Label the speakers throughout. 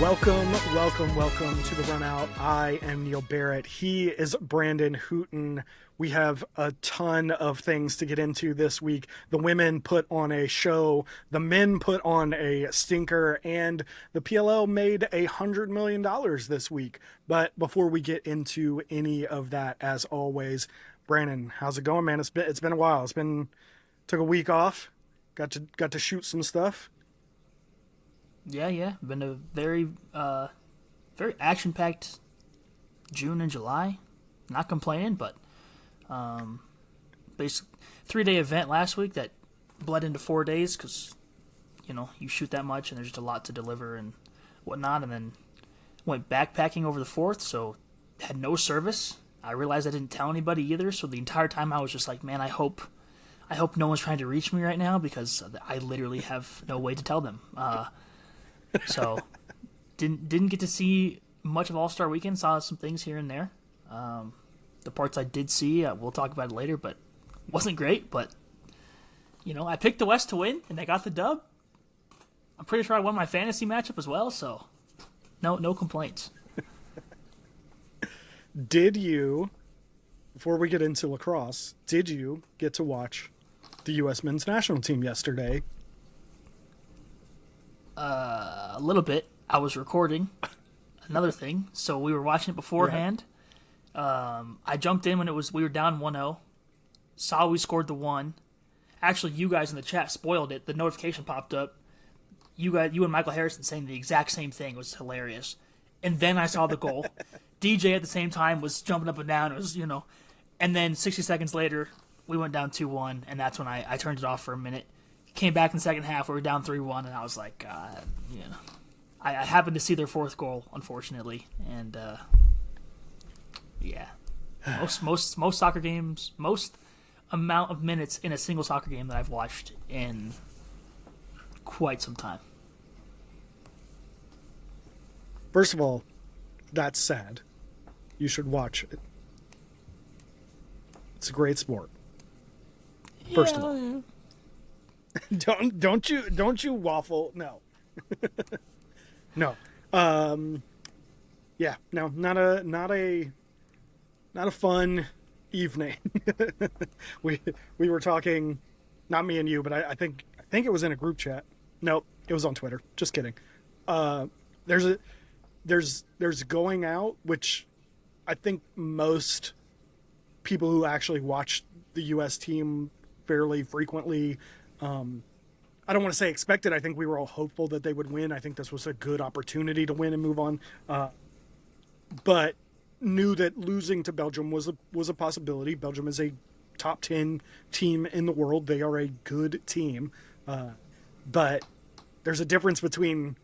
Speaker 1: Welcome to the Run Out. I am Neil Barrett. He is Brandon Hooten. We have a ton of things to get into this week. The women put on a show, the men put on a stinker, and the PLL made $100 million this week. But before we get into any of that, as always, Brandon, how's it going, man? It's been a while. Took a week off. Got to shoot some stuff.
Speaker 2: Yeah. Been a very action-packed June and July. Not complaining, but basic 3-day event last week that bled into 4 days because, you shoot that much and there's just a lot to deliver and whatnot. And then went backpacking over the 4th, so had no service. I realized I didn't tell anybody either, so the entire time I was just like, man, I hope no one's trying to reach me right now because I literally have no way to tell them. So didn't get to see much of All-Star Weekend. Saw some things here and there. The parts I did see, we'll talk about it later, but wasn't great. But I picked the West to win, and they got the dub. I'm pretty sure I won my fantasy matchup as well, so no complaints.
Speaker 1: Did you, before we get into lacrosse, did you get to watch the U.S. men's national team yesterday?
Speaker 2: A little bit. I was recording another thing, so we were watching it beforehand. Yeah. I jumped in when we were down 1-0. Saw we scored the 1. Actually, you guys in the chat spoiled it. The notification popped up. You and Michael Harrison saying the exact same thing. It was hilarious. And then I saw the goal. DJ at the same time was jumping up and down. It was, And then 60 seconds later, we went down 2-1, and that's when I turned it off for a minute. Came back in the second half. We were down 3-1, and I was like, I happened to see their 4th goal, unfortunately, and most soccer games, most amount of minutes in a single soccer game that I've watched in quite some time.
Speaker 1: First of all, that's sad. You should watch it. It's a great sport. First of all. Don't you waffle? No. No. Not a fun evening. we were talking, not me and you, but I think it was in a group chat. Nope, it was on Twitter. Just kidding. There's going out, which I think most people who actually watch the U.S. team fairly frequently, I don't want to say expected. I think we were all hopeful that they would win. I think this was a good opportunity to win and move on. But knew that losing to Belgium was a possibility. Belgium is a top 10 team in the world. They are a good team. But there's a difference between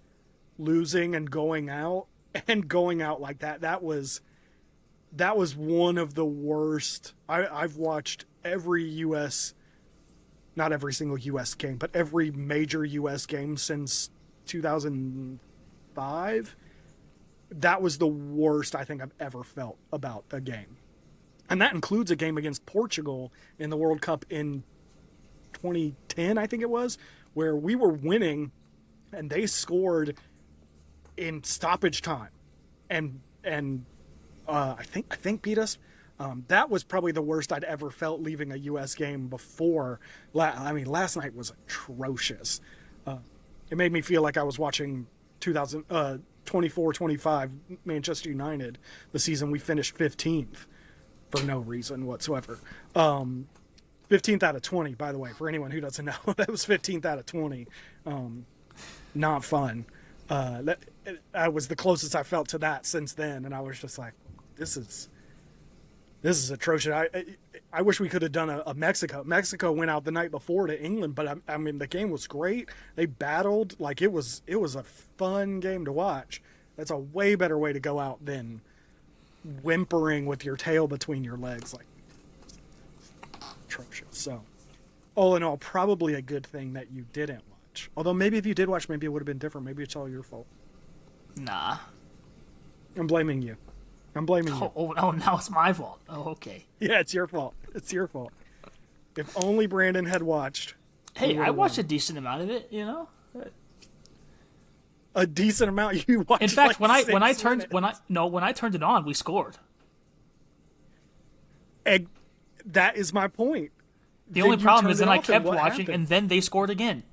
Speaker 1: losing and going out like that. That was one of the worst. I've watched every U.S. Not every single U.S. game, but every major U.S. game since 2005. That was the worst I think I've ever felt about a game. And that includes a game against Portugal in the World Cup in 2010, I think it was, where we were winning and they scored in stoppage time and I think beat us. That was probably the worst I'd ever felt leaving a U.S. game before. Last night was atrocious. It made me feel like I was watching 24-25 Manchester United, the season we finished 15th for no reason whatsoever. 15th out of 20, by the way, for anyone who doesn't know. That was 15th out of 20. Not fun. That was the closest I felt to that since then, and I was just like, this is atrocious. I wish we could have done a Mexico. Mexico went out the night before to England, but I mean the game was great. They battled like it was a fun game to watch. That's a way better way to go out than whimpering with your tail between your legs, like atrocious. So, all in all, probably a good thing that you didn't watch. Although maybe if you did watch, maybe it would have been different. Maybe it's all your fault.
Speaker 2: Nah,
Speaker 1: I'm blaming you.
Speaker 2: Oh, now it's my fault. Oh, okay.
Speaker 1: Yeah, it's your fault. If only Brandon had watched.
Speaker 2: Hey, I watched a decent amount of it,
Speaker 1: a decent amount. You watched.
Speaker 2: In fact,
Speaker 1: like
Speaker 2: when I
Speaker 1: six
Speaker 2: turned
Speaker 1: minutes.
Speaker 2: when I turned it on, we scored.
Speaker 1: And that is my point.
Speaker 2: The only
Speaker 1: you
Speaker 2: problem is
Speaker 1: turned
Speaker 2: then
Speaker 1: it
Speaker 2: I
Speaker 1: off,
Speaker 2: kept
Speaker 1: and what
Speaker 2: watching,
Speaker 1: happened?
Speaker 2: and then they scored again.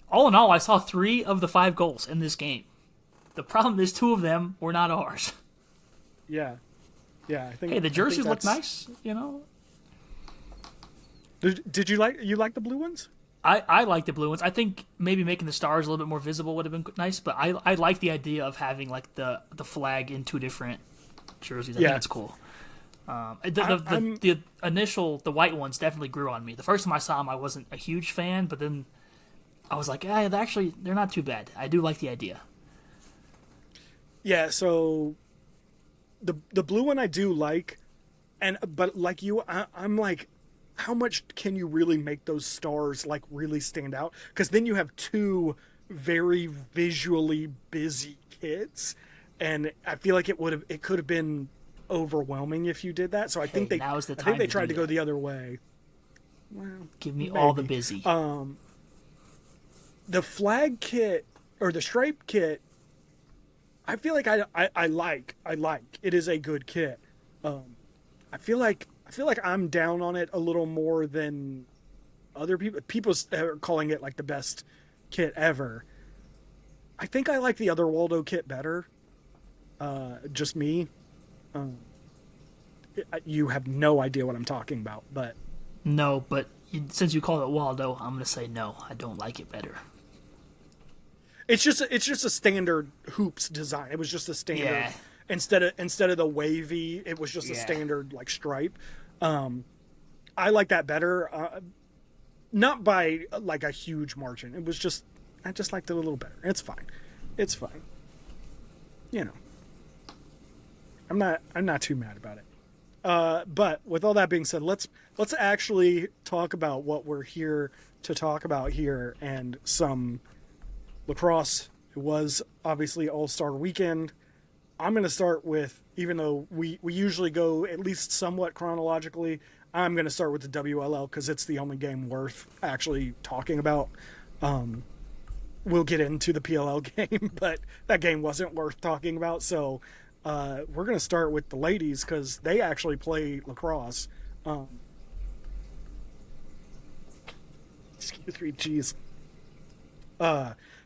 Speaker 2: All in all, I saw 3 of the 5 goals in this game. The problem is 2 of them were not ours.
Speaker 1: Yeah, yeah. I think.
Speaker 2: Hey, the
Speaker 1: I think
Speaker 2: jerseys look
Speaker 1: that's-
Speaker 2: nice, you know.
Speaker 1: Did you like the blue ones?
Speaker 2: I like the blue ones. I think maybe making the stars a little bit more visible would have been nice, but I like the idea of having like the flag in 2 different jerseys. I think it's cool. The initial the white ones definitely grew on me. The first time I saw them, I wasn't a huge fan, but then I was like, they're not too bad. I do like the idea.
Speaker 1: Yeah. So the blue one I do like, but like you, I'm like, how much can you really make those stars like really stand out? Because then you have 2 very visually busy kits, and I feel like it could have been overwhelming if you did that. So I think they tried to go the other way. Well,
Speaker 2: Give me
Speaker 1: maybe.
Speaker 2: all the busy.
Speaker 1: The flag kit or the stripe kit, I feel like I like. It is a good kit. I feel like I'm down on it a little more than other people. People are calling it like the best kit ever. I think I like the other Waldo kit better. Just me. You have no idea what I'm talking about, but
Speaker 2: No, but since you call it Waldo, I'm gonna say no. I don't like it better.
Speaker 1: it's just a standard hoops design. It was just a standard.
Speaker 2: Yeah.
Speaker 1: Instead of the wavy, it was just a standard like stripe. I like that better, not by like a huge margin. It was just I just liked it a little better. It's fine. You know, I'm not too mad about it. But with all that being said, let's actually talk about what we're here to talk about here, and some lacrosse. It was obviously All-Star Weekend. I'm going to start with, even though we usually go at least somewhat chronologically, I'm going to start with the WLL because it's the only game worth actually talking about. We'll get into the PLL game, but that game wasn't worth talking about. So we're going to start with the ladies because they actually play lacrosse. Excuse me, jeez.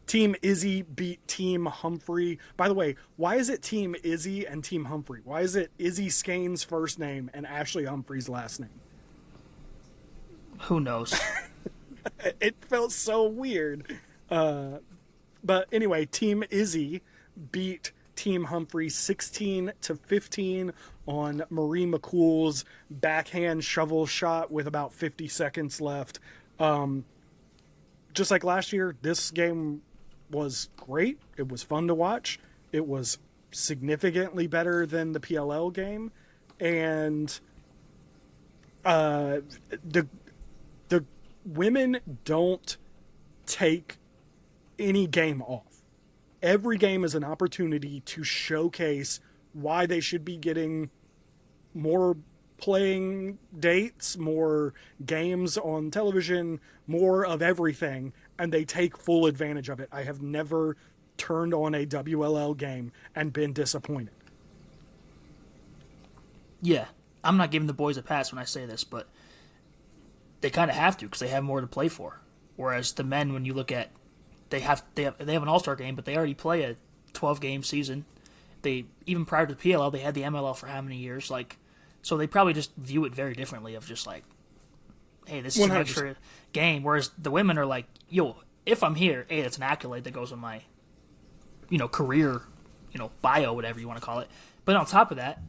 Speaker 1: Team Izzy beat Team Humphrey. By the way, why is it Team Izzy and Team Humphrey? Why is it Izzy Skane's first name and Ashley Humphrey's last name?
Speaker 2: Who knows?
Speaker 1: It felt so weird. But anyway, Team Izzy beat Team Humphrey 16-15 on Marie McCool's backhand shovel shot with about 50 seconds left. Just like last year, this game was great. It was fun to watch. It was significantly better than the PLL game. And the women don't take any game off. Every game is an opportunity to showcase why they should be getting more playing dates, more games on television, more of everything, and they take full advantage of it. I have never turned on a WLL game and been disappointed.
Speaker 2: Yeah, I'm not giving the boys a pass when I say this, but they kind of have to because they have more to play for. Whereas the men, when you look at, they have an All-Star game, but they already play a 12-game season. They even prior to the PLL, they had the MLL for how many years? So they probably just view it very differently. Of just like, hey, this is
Speaker 1: 100%.
Speaker 2: an extra game. Whereas the women are like, yo, if I'm here, hey, that's an accolade that goes on my, career, bio, whatever you want to call it. But on top of that,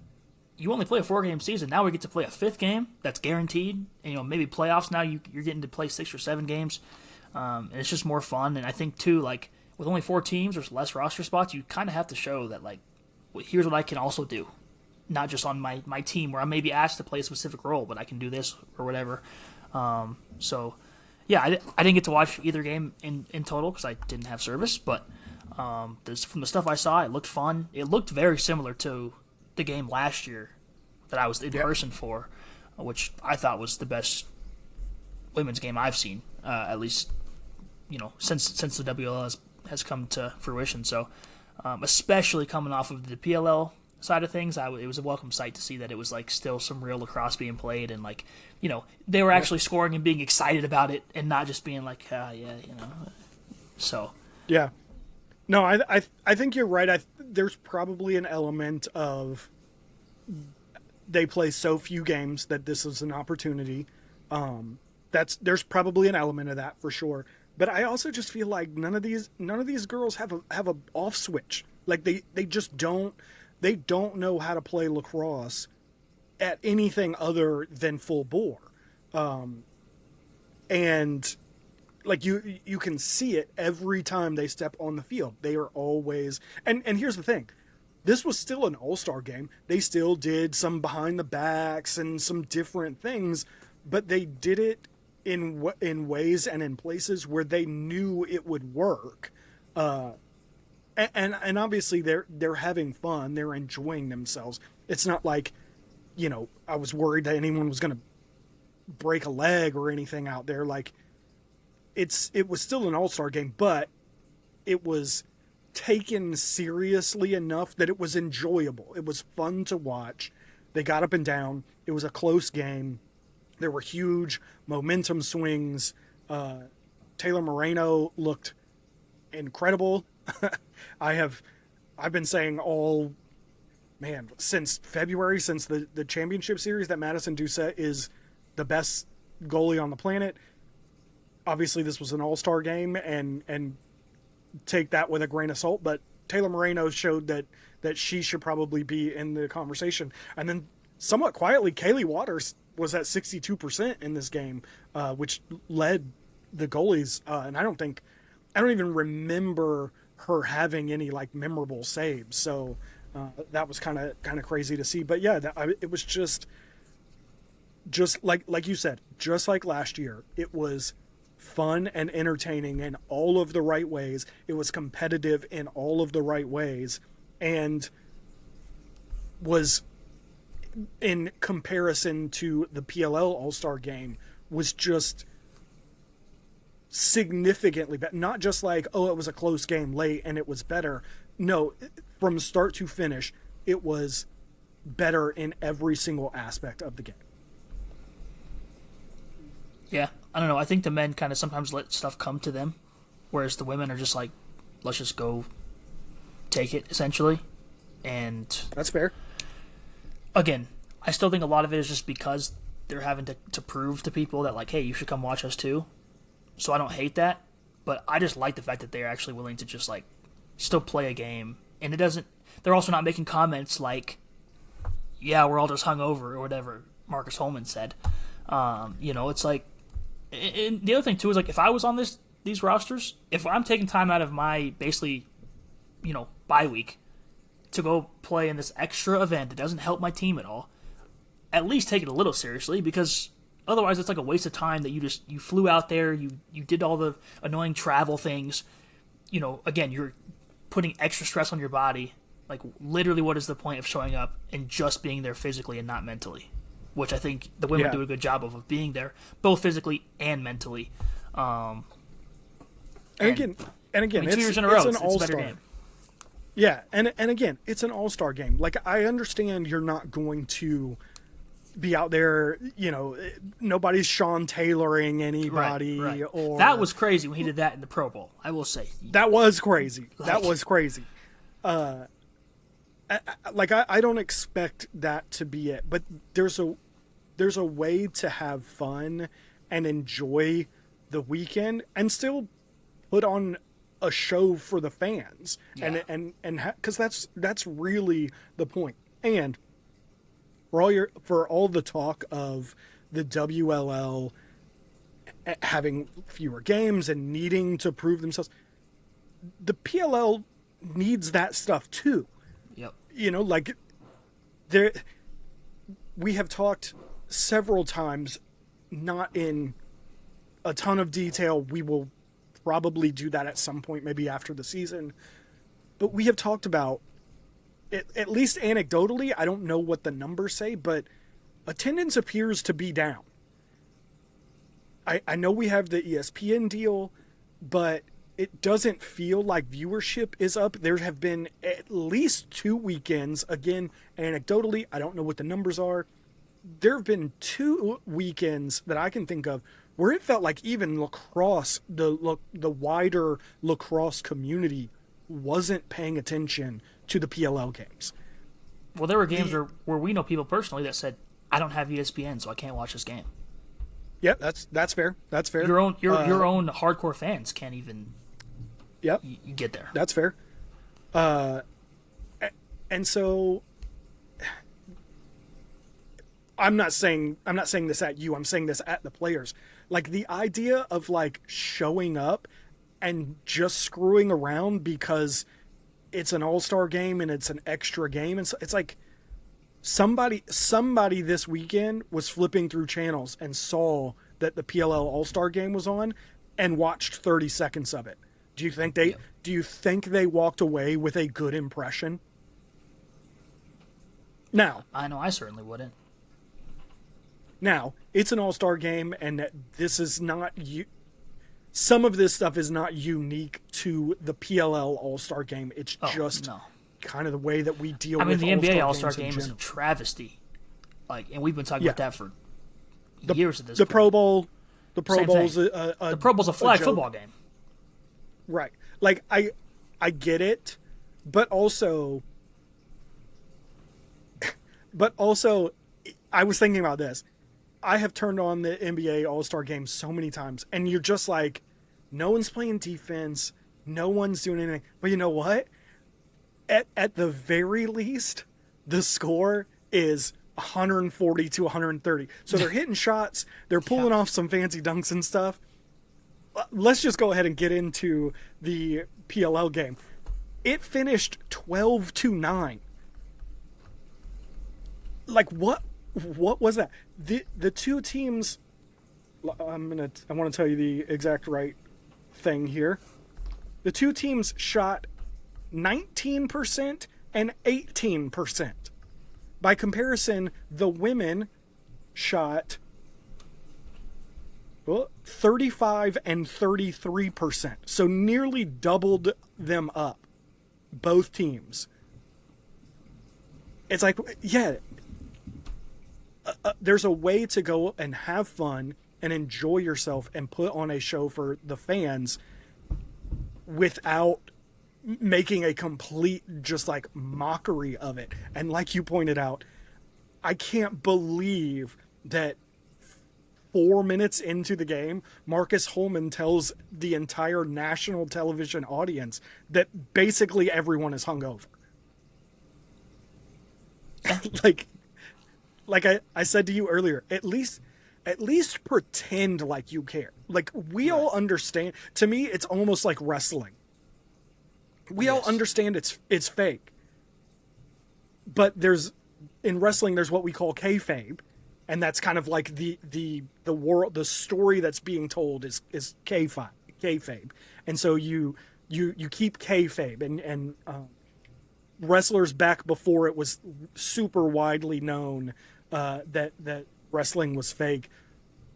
Speaker 2: you only play a 4-game season. Now we get to play a 5th game that's guaranteed. And, maybe playoffs now you're getting to play 6 or 7 games. And it's just more fun. And I think, too, like, with only 4 teams, there's less roster spots. You kind of have to show that, like, here's what I can also do. Not just on my team where I may be asked to play a specific role, but I can do this or whatever. So, yeah, I didn't get to watch either game in total because I didn't have service. But from the stuff I saw, it looked fun. It looked very similar to the game last year that I was in person for, which I thought was the best women's game I've seen, at least since the WLL has come to fruition. So, especially coming off of the PLL side of things, it was a welcome sight to see that it was like still some real lacrosse being played, and like, you know, they were actually scoring and being excited about it, and not just being like, yeah, you know. So
Speaker 1: yeah, no, I think you're right. There's probably an element of they play so few games that this is an opportunity. There's probably an element of that for sure. But I also just feel like none of these girls have a off switch. Like they just don't. They don't know how to play lacrosse at anything other than full bore. And like you can see it every time they step on the field. They are always, and here's the thing. This was still an all-star game. They still did some behind the backs and some different things, but they did it in ways and in places where they knew it would work. And obviously they're having fun. They're enjoying themselves. It's not like, you know, I was worried that anyone was going to break a leg or anything out there. Like it was still an all-star game, but it was taken seriously enough that it was enjoyable. It was fun to watch. They got up and down. It was a close game. There were huge momentum swings. Taylor Moreno looked incredible. I've been saying since February, since the championship series, that Madison Doucette is the best goalie on the planet. Obviously, this was an all-star game, and take that with a grain of salt, but Taylor Moreno showed that she should probably be in the conversation. And then somewhat quietly, Kaylee Waters was at 62% in this game, which led the goalies. And I don't even remember her having any like memorable saves. So that was kind of crazy to see. But yeah, it was just like you said, just like last year, it was fun and entertaining in all of the right ways. It was competitive in all of the right ways, and was, in comparison to the PLL All-Star Game, was just significantly better. Not just like, oh, it was a close game late and it was better. No, from start to finish, it was better in every single aspect of the game.
Speaker 2: Yeah, I don't know. I think the men kind of sometimes let stuff come to them, whereas the women are just like, let's just go take it, essentially. And
Speaker 1: that's fair.
Speaker 2: Again, I still think a lot of it is just because they're having to prove to people that, like, hey, you should come watch us too. So I don't hate that, but I just like the fact that they're actually willing to just, like, still play a game. And they're also not making comments like, yeah, we're all just hungover or whatever Marcus Holman said. You know, it's like, and the other thing too is, like, if I was on these rosters, if I'm taking time out of my basically, you know, bye week to go play in this extra event that doesn't help my team at all, at least take it a little seriously, because otherwise it's like a waste of time that you flew out there, you did all the annoying travel things. You know, again, you're putting extra stress on your body. Like, literally, what is the point of showing up and just being there physically and not mentally? Which I think the women do a good job of being there, both physically and mentally. And
Speaker 1: again, I mean, 2
Speaker 2: years in a row,
Speaker 1: it's an
Speaker 2: all-star
Speaker 1: game. Yeah, and again, it's an all-star game. Like, I understand you're not going to be out there, you know, nobody's Sean Tayloring anybody. Right. Or
Speaker 2: that was crazy when he did that in the Pro Bowl, I will say.
Speaker 1: That was crazy. That was crazy. I don't expect that to be it, but there's a way to have fun and enjoy the weekend and still put on a show for the fans. Yeah. And because that's really the point. And for all the talk of the WLL having fewer games and needing to prove themselves, the PLL needs that stuff too.
Speaker 2: Yep.
Speaker 1: You know, like, we have talked several times, not in a ton of detail. We will probably do that at some point, maybe after the season. But we have talked about, at least anecdotally, I don't know what the numbers say, but attendance appears to be down. I know we have the ESPN deal, but it doesn't feel like viewership is up. There have been at least 2 weekends, again, anecdotally, I don't know what the numbers are. There have been 2 weekends that I can think of where it felt like even lacrosse, the wider lacrosse community wasn't paying attention to the PLL games.
Speaker 2: Well, there were games where we know people personally that said, I don't have ESPN, so I can't watch this game.
Speaker 1: Yep, that's fair. That's fair.
Speaker 2: Your own hardcore fans can't even get there.
Speaker 1: That's fair. And so I'm not saying this at you. I'm saying this at the players. Like the idea of like showing up and just screwing around because it's an all-star game and it's an extra game, and so it's like somebody this weekend was flipping through channels and saw that the PLL All-Star Game was on and watched 30 seconds of it. Do you think they walked away with a good impression? Now,
Speaker 2: I know I certainly wouldn't.
Speaker 1: Now, it's an all-star game, and this is not some of this stuff is not unique to the PLL All-Star Game. It's just kind of the way that we deal with
Speaker 2: the NBA
Speaker 1: All-Star
Speaker 2: Game is a travesty. And we've been talking about that for
Speaker 1: years
Speaker 2: at this point.
Speaker 1: The Pro Bowl's
Speaker 2: the Pro Bowl's a flag football game.
Speaker 1: Right. Like I get it, but also I was thinking about this. I have turned on the NBA All-Star Game so many times, and you're just like, no one's playing defense, no one's doing anything. But you know what? At the very least, the score is 140 to 130. So they're hitting shots, they're pulling off some fancy dunks and stuff. Let's just go ahead and get into the PLL game. It finished 12-9. Like what was that? The two teams, I want to tell you the exact right thing here. The two teams shot 19% and 18%. By comparison, the women shot 35 and 33%. So nearly doubled them up, both teams. It's like, there's a way to go and have fun and enjoy yourself and put on a show for the fans without making a complete just like mockery of it. And like you pointed out, I can't believe that 4 minutes into the game, Marcus Holman tells the entire national television audience that basically everyone is hungover. Like I said to you earlier, at least pretend like you care. Like we all understand. To me, it's almost like wrestling. We all understand it's fake. But in wrestling, there's what we call kayfabe, and that's kind of like the world, the story that's being told is kayfabe, and so you keep kayfabe, and wrestlers back before it was super widely known that wrestling was fake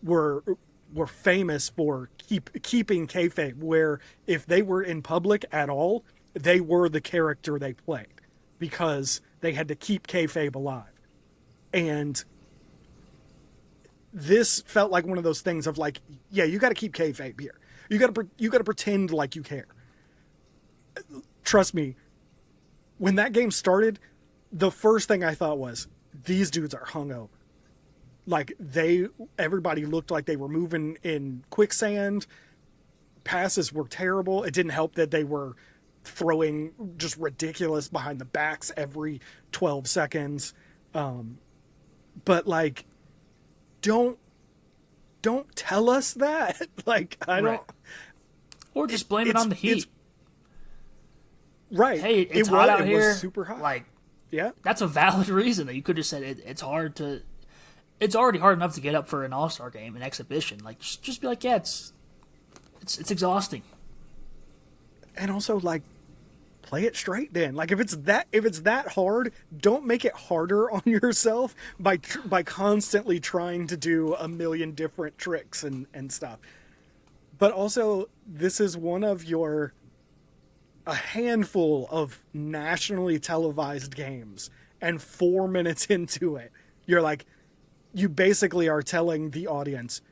Speaker 1: were famous for keeping kayfabe, where if they were in public at all, they were the character they played because they had to keep kayfabe alive. And this felt like one of those things of like, yeah, you got to keep kayfabe here. You got to pretend like you care. Trust me, when that game started, the first thing I thought was, these dudes are hungover. Like everybody looked like they were moving in quicksand. Passes were terrible. It didn't help that they were throwing just ridiculous behind the backs every 12 seconds. But like, don't tell us that. Like, I don't.
Speaker 2: Or just blame it on the heat.
Speaker 1: Right.
Speaker 2: Hey, it's hot out here.
Speaker 1: It was super hot.
Speaker 2: Like,
Speaker 1: yeah,
Speaker 2: that's a valid reason that you could have said it's hard to. It's already hard enough to get up for an All-Star game, an exhibition. Like, just be like, yeah, it's exhausting.
Speaker 1: And also, like, play it straight. Then, like, if it's that hard, don't make it harder on yourself by constantly trying to do a million different tricks and stuff. but also this is one of a handful of nationally televised games, and 4 minutes into it, you're like, you basically are telling the audience,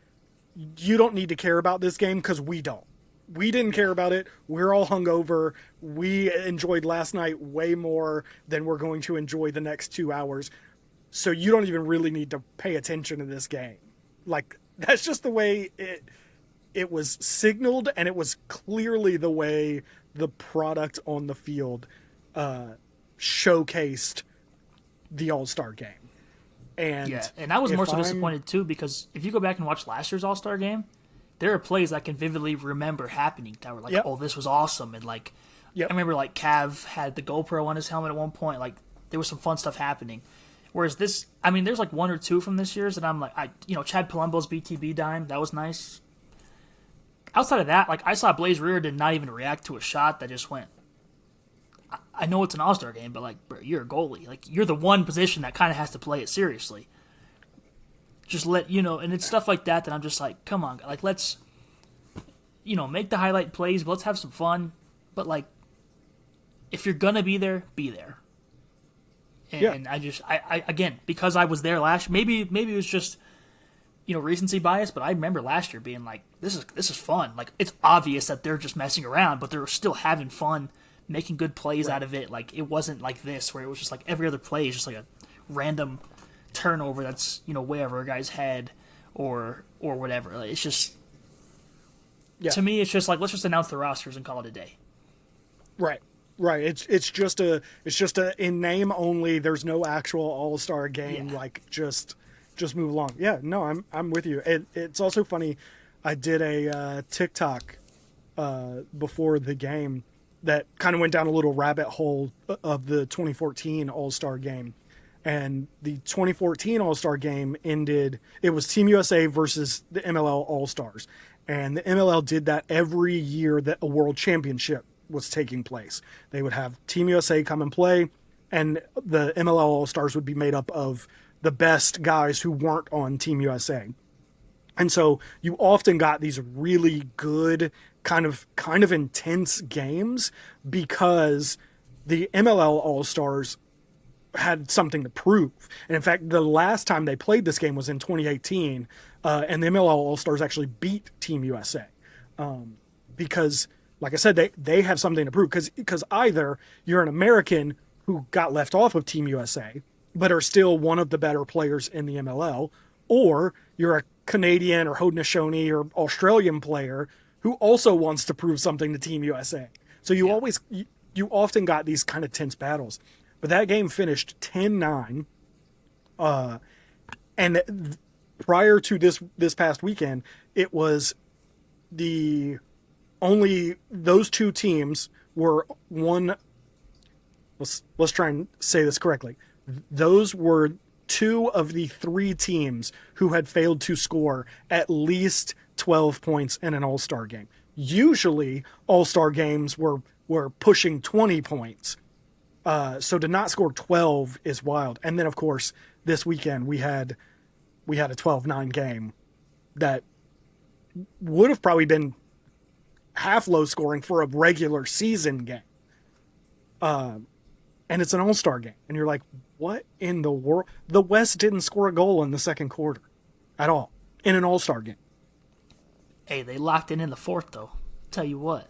Speaker 1: you don't need to care about this game because we don't. We didn't care about it. We're all hungover. We enjoyed last night way more than we're going to enjoy the next 2 hours. So you don't even really need to pay attention to this game. Like, that's just the way it was signaled, and it was clearly the way the product on the field showcased the All-Star Game. And
Speaker 2: I was more so disappointed too, because if you go back and watch last year's All-Star Game, there are plays I can vividly remember happening that were like, oh, this was awesome. And like, I remember like Cav had the GoPro on his helmet at one point. Like, there was some fun stuff happening. Whereas this, I mean, there's like one or two from this year's that I'm like, Chad Palumbo's BTB dime, that was nice. Outside of that, like, I saw Blaze Reardon not even react to a shot that just went, I know it's an All-Star game, but, like, bro, you're a goalie. Like, you're the one position that kind of has to play it seriously. Just and it's stuff like that I'm just like, come on, like, let's, make the highlight plays, but let's have some fun. But, like, if you're gonna be there, be there. And I again, because I was there last, maybe it was just, recency bias, but I remember last year being like, this is fun. Like, it's obvious that they're just messing around, but they're still having fun, making good plays out of it. Like, it wasn't like this, where it was just like every other play is just like a random turnover that's, way over a guy's head or whatever. Like, it's just, to me, it's just like, let's just announce the rosters and call it a day.
Speaker 1: Right. It's just in name only. There's no actual All-Star game.
Speaker 2: Yeah.
Speaker 1: Like, just move along. Yeah, no, I'm with you. It's also funny. I did a TikTok before the game that kind of went down a little rabbit hole of the 2014 All-Star Game. And the 2014 All-Star Game ended, it was Team USA versus the MLL All-Stars. And the MLL did that every year that a World Championship was taking place. They would have Team USA come and play, and the MLL All-Stars would be made up of the best guys who weren't on Team USA. And so you often got these really good, kind of intense games because the MLL All-Stars had something to prove. And in fact, the last time they played this game was in 2018, and the MLL All-Stars actually beat Team USA because, like I said, they have something to prove, because either you're an American who got left off of Team USA but are still one of the better players in the MLL, or you're a Canadian or Haudenosaunee or Australian player who also wants to prove something to Team USA. So you often got these kind of tense battles. But that game finished 10-9, and prior to this past weekend, it was only those two teams were one. Let's try and say this correctly. Those were two of the three teams who had failed to score at least 12 points in an All-Star game. Usually, All-Star games were pushing 20 points. So to not score 12 is wild. And then, of course, this weekend we had a 12-9 game that would have probably been half low scoring for a regular season game. And it's an All-Star game. And you're like, what in the world? The West didn't score a goal in the second quarter at all in an All-Star game.
Speaker 2: Hey, they locked it in the fourth, though. Tell you what.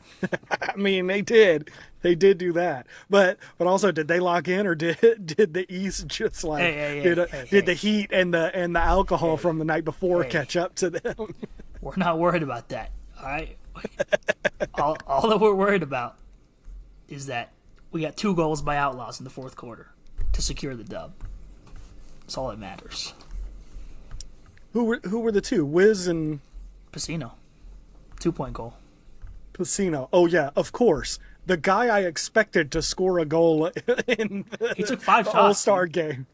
Speaker 1: I mean, they did do that, but also, did they lock in, or did the East just like did the heat and the alcohol from the night before catch up to them?
Speaker 2: We're not worried about that. All right, all that we're worried about is that we got 2 goals by Outlaws in the fourth quarter to secure the dub. That's all that matters.
Speaker 1: Who were the two? Wiz and
Speaker 2: Pacino, 2-point goal.
Speaker 1: Pacino. Oh yeah, of course. The guy I expected to score a goal in
Speaker 2: he took 5 shots.
Speaker 1: All-Star game.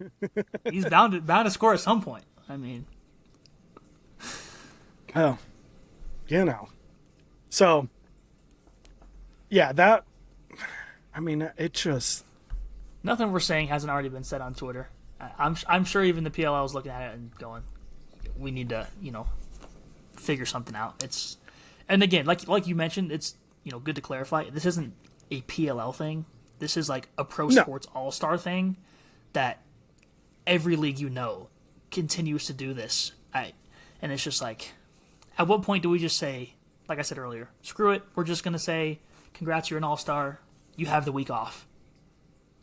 Speaker 2: He's bound to score at some point. I mean,
Speaker 1: oh, So, yeah, that. I mean, it just
Speaker 2: nothing we're saying hasn't already been said on Twitter. I'm sure even the PLL is looking at it and going, we need to figure something out. And again, like you mentioned, it's good to clarify. This isn't a PLL thing. This is like a pro sports all-star thing that every league continues to do this. And it's just like, at what point do we just say, like I said earlier, screw it, we're just going to say, congrats, you're an all-star, you have the week off.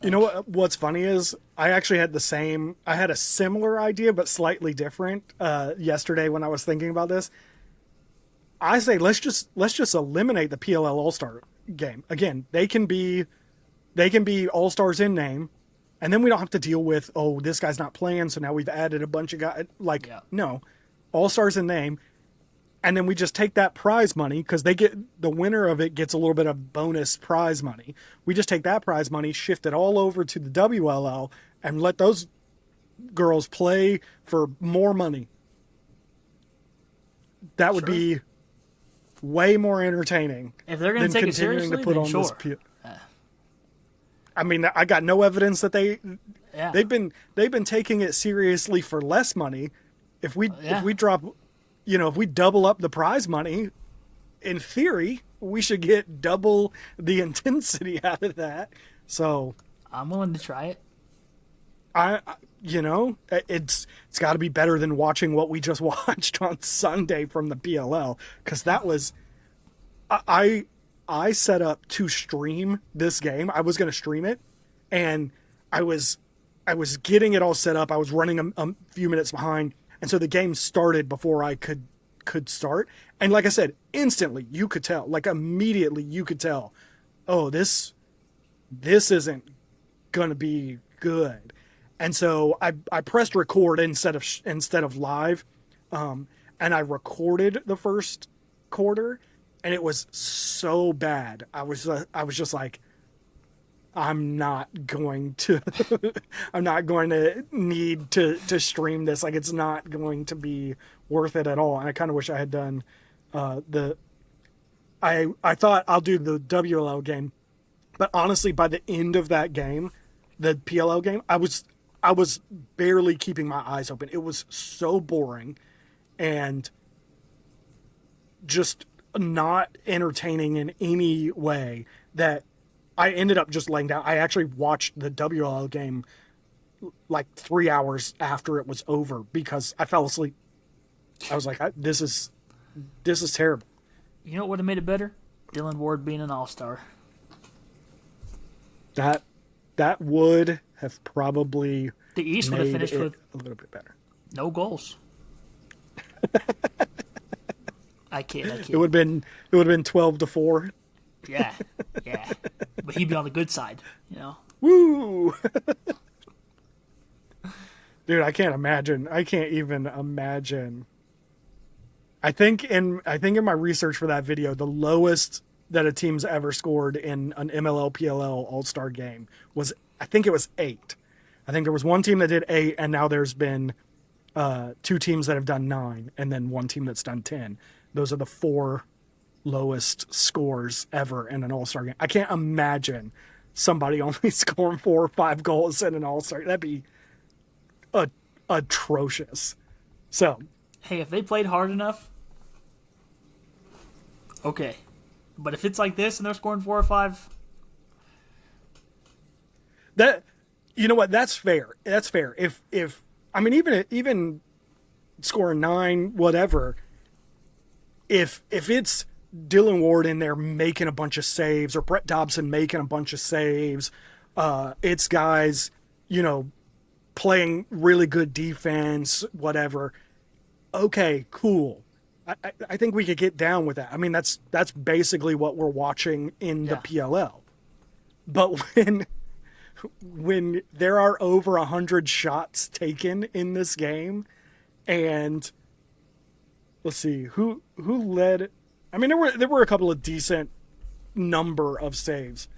Speaker 1: You know what's funny is I actually had a similar idea, but slightly different yesterday when I was thinking about this. I say, let's just eliminate the PLL All-Star Game. Again, they can be all-stars in name, and then we don't have to deal with, oh, this guy's not playing, so now we've added a bunch of guys. No, all-stars in name, and then we just take that prize money, because the winner of it gets a little bit of bonus prize money. We just take that prize money, shift it all over to the WLL, and let those girls play for more money. That would be way more entertaining.
Speaker 2: If they're going to take it seriously, then sure.
Speaker 1: I mean, I got no evidence that they've been taking it seriously for less money. If we drop, if we double up the prize money, in theory, we should get double the intensity out of that. So
Speaker 2: I'm willing to try it.
Speaker 1: It's got to be better than watching what we just watched on Sunday from the PLL, because that was, I set up to stream this game. I was going to stream it, and I was getting it all set up. I was running a few minutes behind, and so the game started before I could start. And like I said, instantly you could tell, like immediately you could tell, oh, this isn't going to be good. And so I pressed record instead of live, and I recorded the first quarter, and it was so bad. I was just like, I'm not going to need to stream this. Like, it's not going to be worth it at all. And I kind of wish I had done I thought I'll do the WLL game, but honestly, by the end of that game, the PLL game, I was barely keeping my eyes open. It was so boring and just not entertaining in any way that I ended up just laying down. I actually watched the WLL game like 3 hours after it was over because I fell asleep. I was like, this is terrible.
Speaker 2: You know what would have made it better? Dylan Ward being an all-star.
Speaker 1: That would have probably
Speaker 2: the East would have finished with
Speaker 1: a little bit better.
Speaker 2: No goals. I kid.
Speaker 1: It would have been 12-4.
Speaker 2: Yeah. But he'd be on the good side,
Speaker 1: Woo! Dude, I can't even imagine. I think in my research for that video, the lowest that a team's ever scored in an MLL PLL All-Star game was, I think it was 8. I think there was one team that did 8, and now there's been 2 teams that have done 9, and then one team that's done 10. Those are the 4 lowest scores ever in an All-Star game. I can't imagine somebody only scoring 4 or 5 goals in an All-Star. That'd be atrocious. So,
Speaker 2: hey, if they played hard enough, okay. But if it's like this and they're scoring 4 or 5,
Speaker 1: that, you know what? That's fair. That's fair. If I mean, even scoring 9, whatever. If it's Dylan Ward in there making a bunch of saves, or Brett Dobson making a bunch of saves, it's guys, playing really good defense, whatever. Okay, cool. I think we could get down with that. I mean, that's basically what we're watching in the PLL. But when there are over 100 shots taken in this game, and let's see who led. I mean, there were a couple of decent number of saves,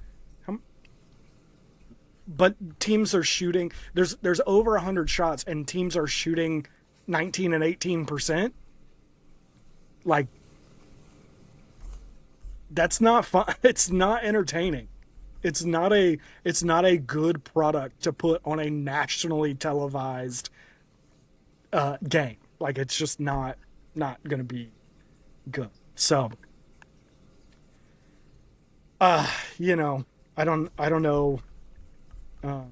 Speaker 1: but teams are shooting. There's over 100 shots, and teams are shooting 19 and 18%. Like, that's not fun. It's not entertaining. It's not a good product to put on a nationally televised game. Like, it's just not going to be good. So You know, I don't know. Um,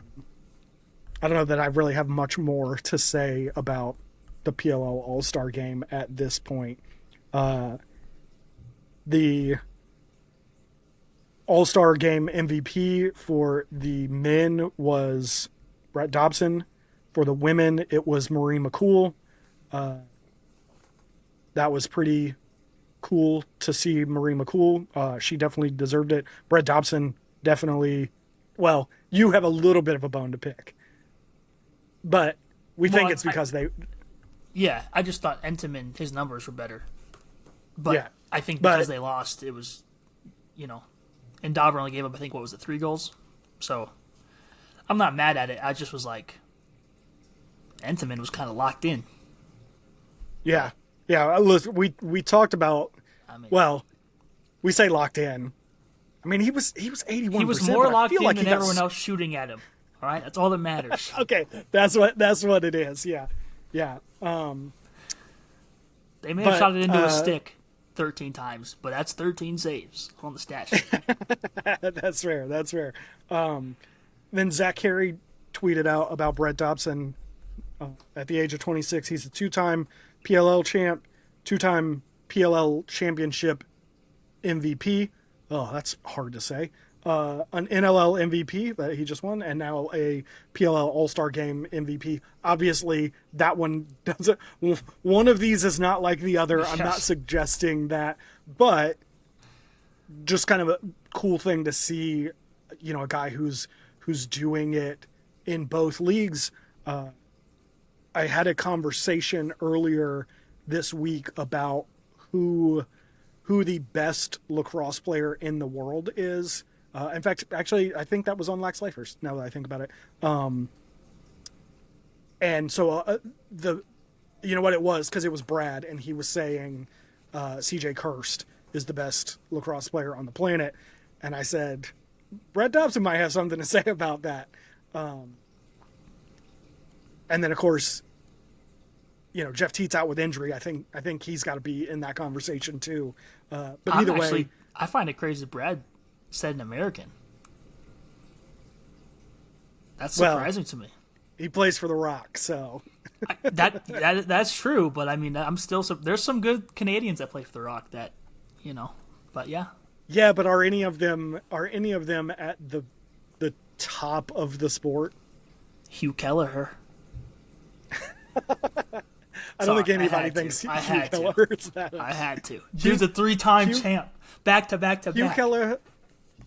Speaker 1: I don't know that I really have much more to say about the PLL All-Star Game at this point. Uh, the All-Star Game MVP for the men was Brett Dobson. For the women, it was Marie McCool. That was pretty cool to see Marie McCool. She definitely deserved it. Brett Dobson definitely. Well, you have a little bit of a bone to pick, but we think it's because they.
Speaker 2: Yeah, I just thought Entenmann, his numbers were better. But
Speaker 1: Yeah,
Speaker 2: I think because they lost, it was, and Dauber only gave up, I think, what was it, 3 goals? So I'm not mad at it. I just was like, Entenmann was kind of locked in.
Speaker 1: yeah, yeah. Listen, we talked about.
Speaker 2: I mean,
Speaker 1: Well, we say locked in. I mean, he was 81%.
Speaker 2: he was more locked in
Speaker 1: like
Speaker 2: than everyone else shooting at him. All right, that's all that matters.
Speaker 1: Okay, that's what it is. Yeah, yeah.
Speaker 2: They may have shot it into a stick 13 times, but that's 13 saves on the stat sheet.
Speaker 1: That's fair. That's fair. Then Zach Carey tweeted out about Brett Dobson. At the age of 26, he's a 2-time PLL champ, 2-time PLL championship MVP. Oh, that's hard to say. An NLL MVP that he just won, and now a PLL All-Star Game MVP. Obviously, that one doesn't. One of these is not like the other. I'm not suggesting that, but just kind of a cool thing to see. A guy who's doing it in both leagues. I had a conversation earlier this week about who the best lacrosse player in the world is. In fact, actually, I think that was on Lax Lifers, now that I think about it. And so you know what it was, because it was Brad, and he was saying CJ Kirst is the best lacrosse player on the planet. And I said, Brad Dobson might have something to say about that. And then, of course, Jeff Teet's out with injury. I think he's got to be in that conversation too. But either way,
Speaker 2: I find it crazy Brad said an American. That's surprising to me.
Speaker 1: He plays for the Rock, so
Speaker 2: that's true. But I mean, there's some good Canadians that play for the Rock that, But yeah.
Speaker 1: Yeah, but are any of them at the top of the sport?
Speaker 2: Hugh Kelleher.
Speaker 1: I don't think anybody thinks Hugh Kelleher is that.
Speaker 2: I had to. Dude's a 3-time champ. Back to back to back.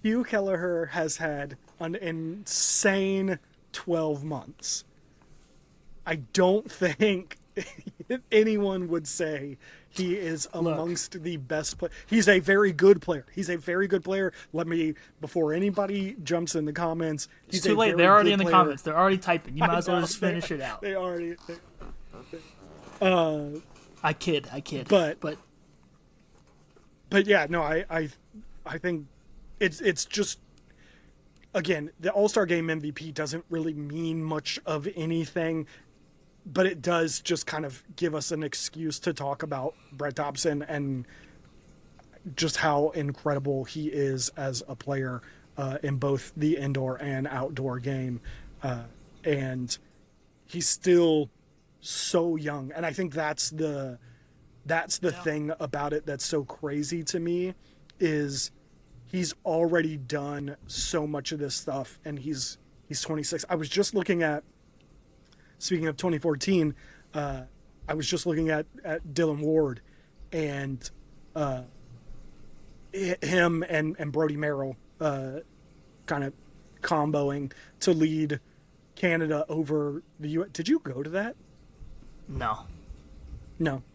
Speaker 1: Hugh Kelleher has had an insane 12 months. I don't think anyone would say he is amongst the best players. He's a very good player. Before anybody jumps in the comments,
Speaker 2: it's too late. They're already in the comments. They're already typing. You might as well just finish it out.
Speaker 1: They already.
Speaker 2: I kid. But
Speaker 1: yeah, no, I think it's just, again, the All-Star Game MVP doesn't really mean much of anything, but it does just kind of give us an excuse to talk about Brett Dobson and just how incredible he is as a player in both the indoor and outdoor game. And he's still so young. And I think that's the thing about it that's so crazy to me, is he's already done so much of this stuff, and he's 26. I was just looking at, speaking of 2014, I was just looking at Dylan Ward and him and Brody Merrill kind of comboing to lead Canada over the U.S. Did you go to that?
Speaker 2: No.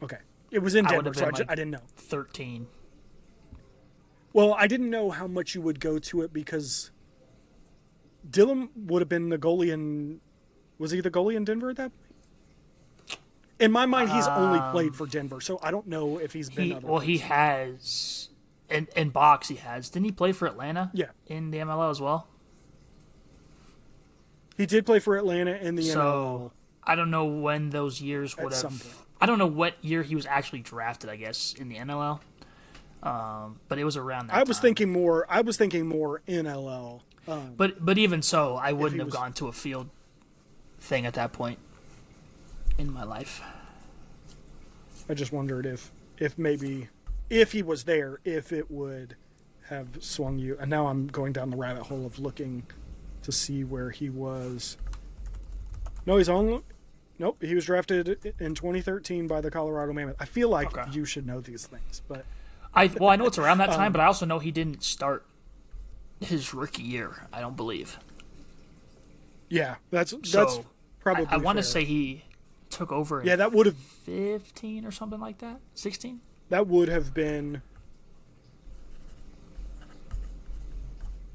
Speaker 1: Okay. It was in Denver, so I didn't know.
Speaker 2: 13.
Speaker 1: Well, I didn't know how much you would go to it because Dylan would have been the goalie in... Was he the goalie in Denver at that point? In my mind, he's only played for Denver, so I don't know if he's been other places.
Speaker 2: He has. In box, he has. Didn't he play for Atlanta?
Speaker 1: Yeah.
Speaker 2: In the MLL as well?
Speaker 1: He did play for Atlanta in the MLL.
Speaker 2: So, I don't know when those years would have... I don't know what year he was actually drafted, I guess, in the NLL. But it was around that
Speaker 1: I was
Speaker 2: time.
Speaker 1: thinking more. I was thinking more NLL.
Speaker 2: But even so, I wouldn't have
Speaker 1: was-
Speaker 2: gone to a field thing at that point in my life.
Speaker 1: I just wondered if maybe if he was there, if it would have swung you. And now I'm going down the rabbit hole of looking to see where he was. No, he's on. Nope, he was drafted in 2013 by the Colorado Mammoth. I feel like
Speaker 2: Okay.
Speaker 1: you should know these things, but
Speaker 2: I know it's around that time, but I also know he didn't start his rookie year. I don't believe.
Speaker 1: yeah, that's
Speaker 2: So
Speaker 1: probably.
Speaker 2: I want to
Speaker 1: fair.
Speaker 2: say he took over. In
Speaker 1: Yeah, that would have
Speaker 2: 15 or something like that. 16.
Speaker 1: been.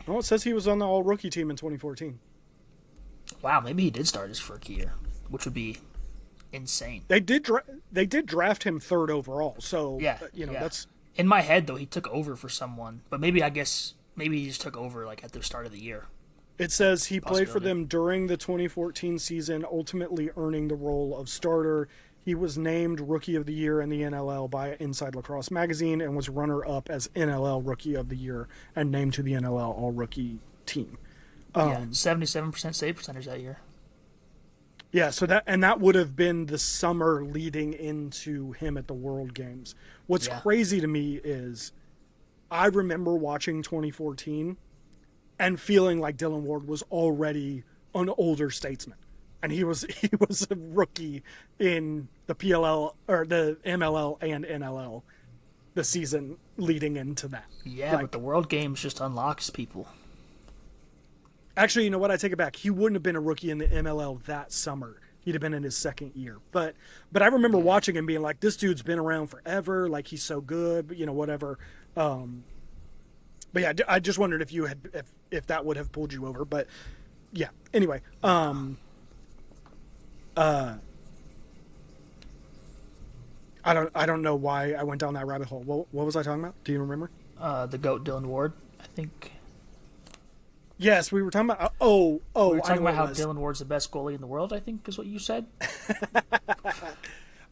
Speaker 1: Oh, it says he was on the All Rookie team in 2014.
Speaker 2: Wow, maybe he did start his rookie year, which would be insane.
Speaker 1: They did draft him third overall, so
Speaker 2: Yeah, yeah.
Speaker 1: that's
Speaker 2: In my head though. He took over for someone, but maybe he just took over like at the start of the year.
Speaker 1: It says he played for
Speaker 2: Possibility.
Speaker 1: them during the 2014 season, ultimately earning the role of starter. He was named Rookie of the Year in the NLL by Inside Lacrosse magazine and was runner-up as NLL Rookie of the Year and named to the NLL All-Rookie team.
Speaker 2: Yeah, 77% save percentage that year.
Speaker 1: Yeah, so that would have been the summer leading into him at the World Games. What's
Speaker 2: Yeah.
Speaker 1: crazy to me is I remember watching 2014 and feeling like Dylan Ward was already an older statesman. And he was a rookie in the PLL or the MLL and NLL the season leading into that.
Speaker 2: Yeah, but the World Games just unlocks people.
Speaker 1: Actually, you know what? I take it back. He wouldn't have been a rookie in the MLL that summer. He'd have been in his second year. But I remember watching him being like, this dude's been around forever. Like, he's so good, but, whatever. But yeah, I just wondered if that would have pulled you over. But yeah, anyway. I don't know why I went down that rabbit hole. What was I talking about? Do you remember?
Speaker 2: The GOAT Dylan Ward, I think.
Speaker 1: Yes, we were talking about.
Speaker 2: We were
Speaker 1: I
Speaker 2: talking
Speaker 1: know
Speaker 2: about how
Speaker 1: it was.
Speaker 2: Dylan Ward's the best goalie in the world, I think is what you said.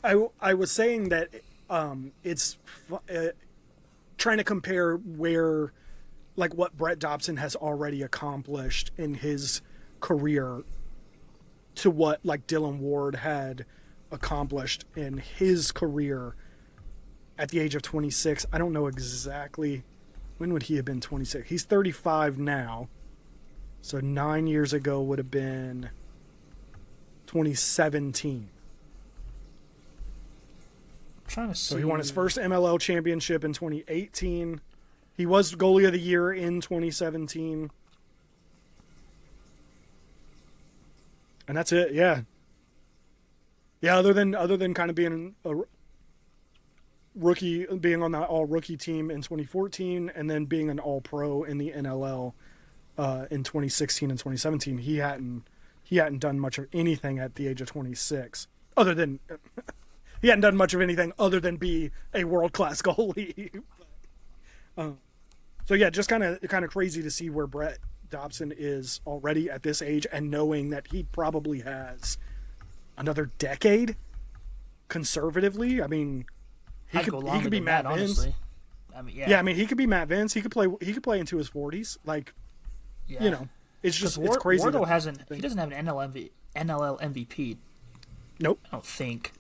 Speaker 1: I was saying that it's trying to compare where, like, what Brett Dobson has already accomplished in his career to what, like, Dylan Ward had accomplished in his career at the age of 26. I don't know exactly when would he have been 26. He's 35 now, so 9 years ago would have been 2017.
Speaker 2: I'm trying to see.
Speaker 1: So he won his first MLL championship in 2018. He was goalie of the year in 2017. And that's it, yeah. Yeah, other than kind of being a rookie, being on that all-rookie team in 2014, and then being an all-pro in the NLL in 2016 and 2017, he hadn't done much of anything at the age of 26, other than he hadn't done much of anything other than be a world-class goalie. So yeah, just kind of crazy to see where Brett Dobson is already at this age, and knowing that he probably has another decade conservatively. I mean, he
Speaker 2: I'd go
Speaker 1: could
Speaker 2: longer
Speaker 1: be
Speaker 2: than
Speaker 1: Matt
Speaker 2: that,
Speaker 1: Vince.
Speaker 2: honestly. I mean, yeah.
Speaker 1: Yeah, I mean, he could be Matt Vince. He could play into his 40s. Like,
Speaker 2: Yeah.
Speaker 1: It's just
Speaker 2: Because
Speaker 1: it's crazy.
Speaker 2: Wardle
Speaker 1: to
Speaker 2: he doesn't have an NLL MVP.
Speaker 1: Nope,
Speaker 2: I don't think.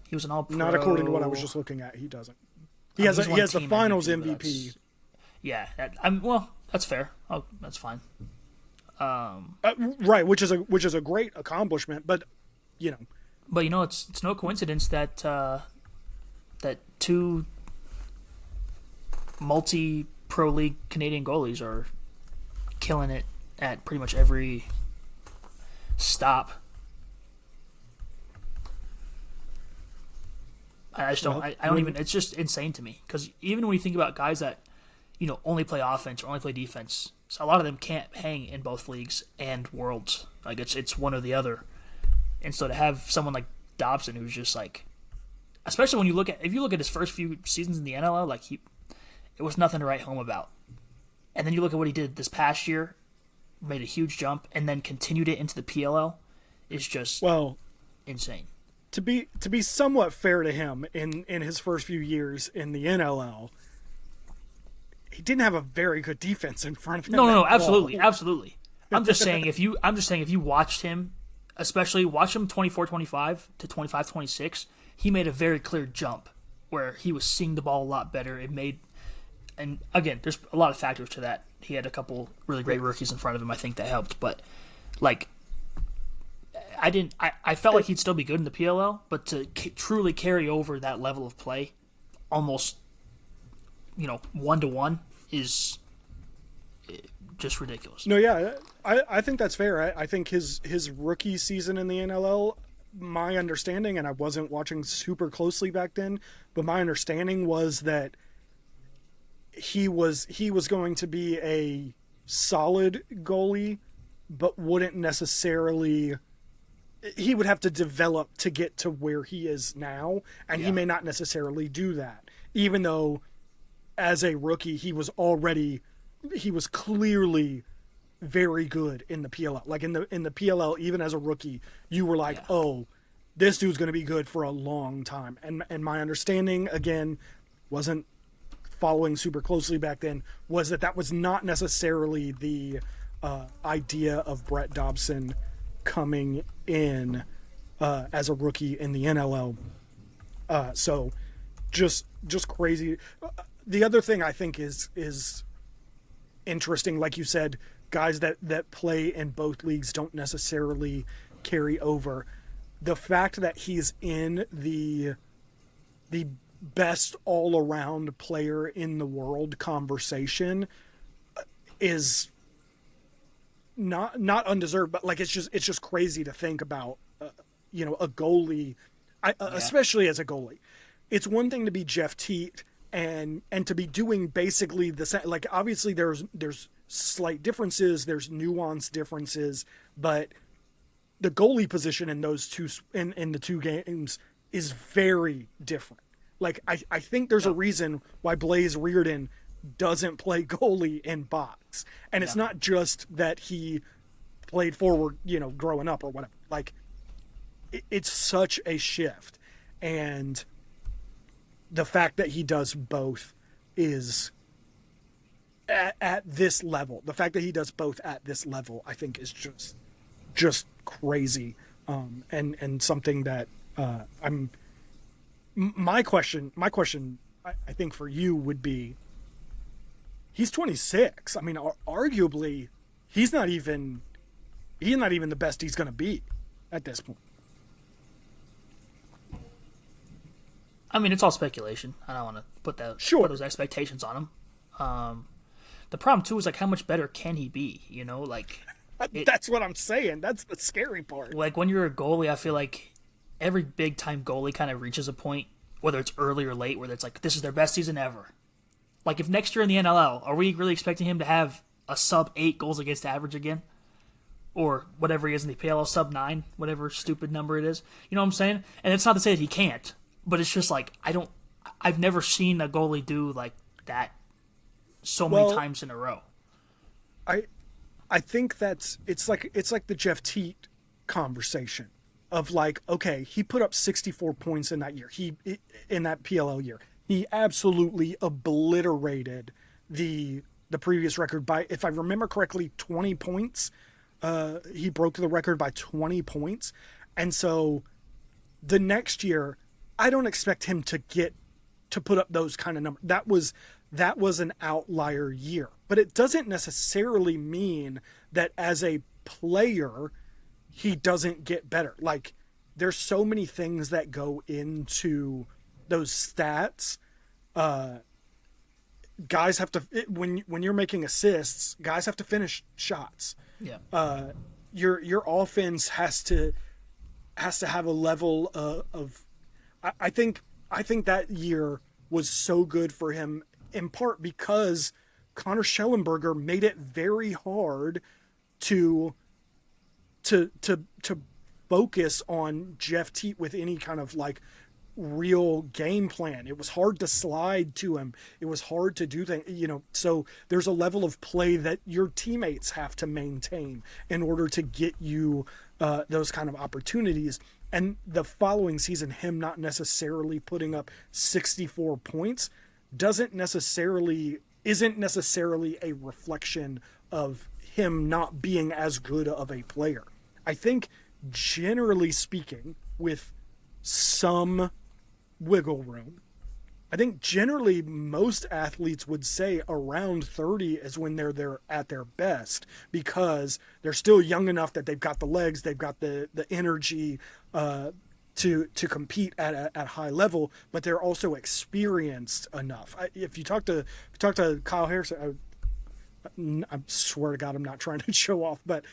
Speaker 2: He was an all-pro.
Speaker 1: not according to what I was just looking at. He doesn't. He
Speaker 2: He's
Speaker 1: has
Speaker 2: won
Speaker 1: the
Speaker 2: team
Speaker 1: Finals
Speaker 2: MVP, but
Speaker 1: MVP.
Speaker 2: that's- Yeah, well, that's fair. Oh, that's fine.
Speaker 1: Right, which is a great accomplishment, but
Speaker 2: But it's no coincidence that that two multi-pro league Canadian goalies are killing it at pretty much every stop. I just don't.
Speaker 1: Well,
Speaker 2: I don't even. It's just insane to me because even when you think about guys that only play offense or only play defense, so a lot of them can't hang in both leagues and worlds. Like it's one or the other. And so to have someone like Dobson, who's just like, especially when you look at his first few seasons in the NLL, like it was nothing to write home about. And then you look at what he did this past year, made a huge jump, and then continued it into the PLL, is just insane.
Speaker 1: To be somewhat fair to him in his first few years in the NLL, he didn't have a very good defense in front of him.
Speaker 2: No,
Speaker 1: at all.
Speaker 2: absolutely. I'm just saying if you watched him, especially watch him 24-25 to 25-26, he made a very clear jump where he was seeing the ball a lot better. And again, there's a lot of factors to that. He had a couple really great rookies in front of him. I think that helped, but like I felt like he'd still be good in the PLL, but to truly carry over that level of play, almost 1-to-1 is just ridiculous.
Speaker 1: No, yeah, I think that's fair. I think his rookie season in the NLL, my understanding, and I wasn't watching super closely back then, but my understanding was that he was going to be a solid goalie, but wouldn't necessarily. He would have to develop to get to where he is now, and he may not necessarily do that, even though as a rookie he was clearly very good in the PLL. Like in the PLL, even as a rookie, you were like, oh, this dude's going to be good for a long time. And my understanding, again, wasn't following super closely back then, was that was not necessarily the idea of Brett Dobson coming in as a rookie in the NLL. So just crazy. The other thing I think is interesting, like you said, guys that play in both leagues don't necessarily carry over. The fact that he's in the best all-around player in the world conversation is not undeserved, but like it's just crazy to think about. A goalie, especially as a goalie. It's one thing to be Jeff Teat and to be doing basically the same. Like obviously there's slight differences, there's nuance differences, but the goalie position in those two in the two games is very different. Like I think there's a reason why Blaze Reardon doesn't play goalie in box, and it's not just that he played forward, growing up or whatever. Like it's such a shift, and the fact that he does both is at this level. The fact that he does both at this level, I think, is just crazy, and something that My question, I think for you would be, he's 26. I mean, arguably, he's not even the best he's going to be at this point.
Speaker 2: I mean, it's all speculation. I don't want to put those expectations on him. The problem too is like, how much better can he be?
Speaker 1: That's what I'm saying. That's the scary part.
Speaker 2: Like when you're a goalie, I feel like every big time goalie kind of reaches a point, whether it's early or late, where it's like, this is their best season ever. Like if next year in the NLL, are we really expecting him to have a sub-8 goals against average again? Or whatever he is in the PLL, sub-9, whatever stupid number it is. You know what I'm saying? And it's not to say that he can't, but it's just like, I've never seen a goalie do like that so many times in a row.
Speaker 1: I think it's like the Jeff Teat conversation of like, okay, he put up 64 points in that year. In that PLL year, he absolutely obliterated the previous record by, if I remember correctly, 20 points. He broke the record by 20 points. And so the next year, I don't expect him to put up those kind of numbers. That was an outlier year, but it doesn't necessarily mean that as a player, he doesn't get better. Like there's so many things that go into those stats. Guys have to, when you're making assists, guys have to finish shots.
Speaker 2: Yeah.
Speaker 1: Your offense has to have a level of I think that year was so good for him, in part because Connor Schellenberger made it very hard to focus on Jeff Teat with any kind of like real game plan. It was hard to slide to him. It was hard to do things, so there's a level of play that your teammates have to maintain in order to get you those kind of opportunities. And the following season, him not necessarily putting up 64 points doesn't necessarily isn't necessarily a reflection of him not being as good of a player. I think, generally speaking, with some wiggle room, I think generally most athletes would say around 30 is when they're at their best, because they're still young enough that they've got the legs, they've got the energy to compete at a high level, but they're also experienced enough. If you talk to Kyle Harrison, I swear to God, I'm not trying to show off, but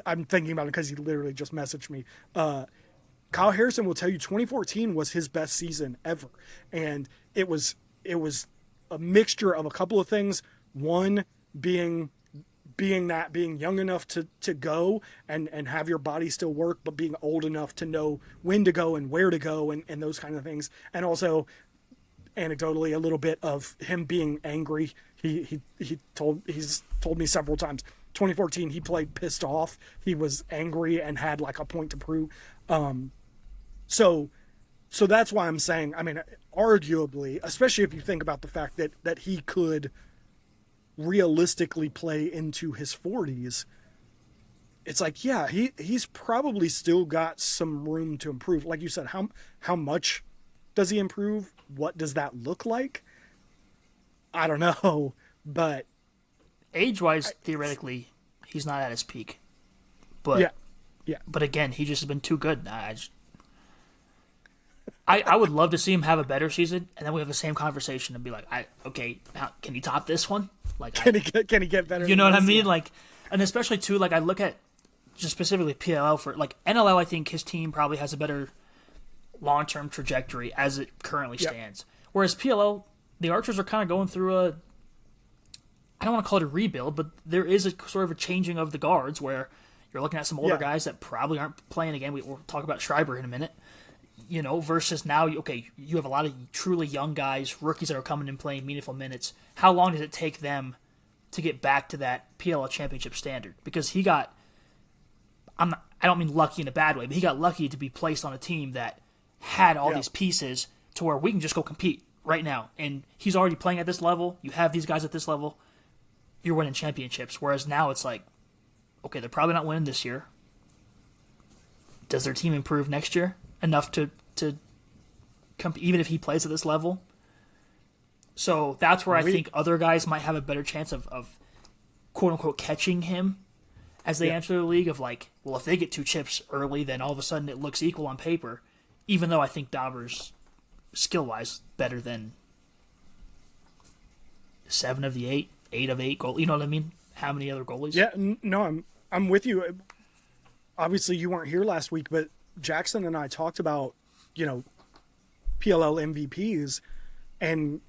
Speaker 1: I'm thinking about it because he literally just messaged me. Kyle Harrison will tell you 2014 was his best season ever. And it was a mixture of a couple of things. One being young enough to go and have your body still work, but being old enough to know when to go and where to go and those kind of things. And also anecdotally a little bit of him being angry. He's told me several times 2014 he played pissed off. He was angry and had like a point to prove. So that's why I'm saying, I mean, arguably, especially if you think about the fact that he could realistically play into his 40s, it's like, yeah, he's probably still got some room to improve. Like you said, how much does he improve? What does that look like? I don't know, but
Speaker 2: age-wise, theoretically, he's not at his peak. But yeah. But again, he just has been too good. I would love to see him have a better season, and then we have the same conversation and be like, okay, now, can he top this one? Like,
Speaker 1: can he get better?
Speaker 2: You know what I mean? Yeah. Like, and especially too, like I look at just specifically PLL for like NLL. I think his team probably has a better long-term trajectory as it currently stands. Whereas PLL, the Archers are kind of going through I don't want to call it a rebuild, but there is a sort of a changing of the guards where you're looking at some older guys that probably aren't playing again. We'll talk about Schreiber in a minute. You know, versus now, okay, you have a lot of truly young guys, rookies that are coming in playing meaningful minutes. How long does it take them to get back to that PLL championship standard? Because he got, I don't mean lucky in a bad way, but he got lucky to be placed on a team that had all these pieces to where we can just go compete right now. And he's already playing at this level. You have these guys at this level. You're winning championships. Whereas now it's like, okay, they're probably not winning this year. Does their team improve next year enough to compete, even if he plays at this level? So that's where I think other guys might have a better chance of quote-unquote catching him as they enter the league, of like, well, if they get 2 chips early, then all of a sudden it looks equal on paper, even though I think Dauber's skill-wise better than 7 of the 8 of 8 goals. You know what I mean? How many other goalies?
Speaker 1: Yeah, no, I'm with you. Obviously, you weren't here last week, but Jackson and I talked about, you know, PLL MVPs, and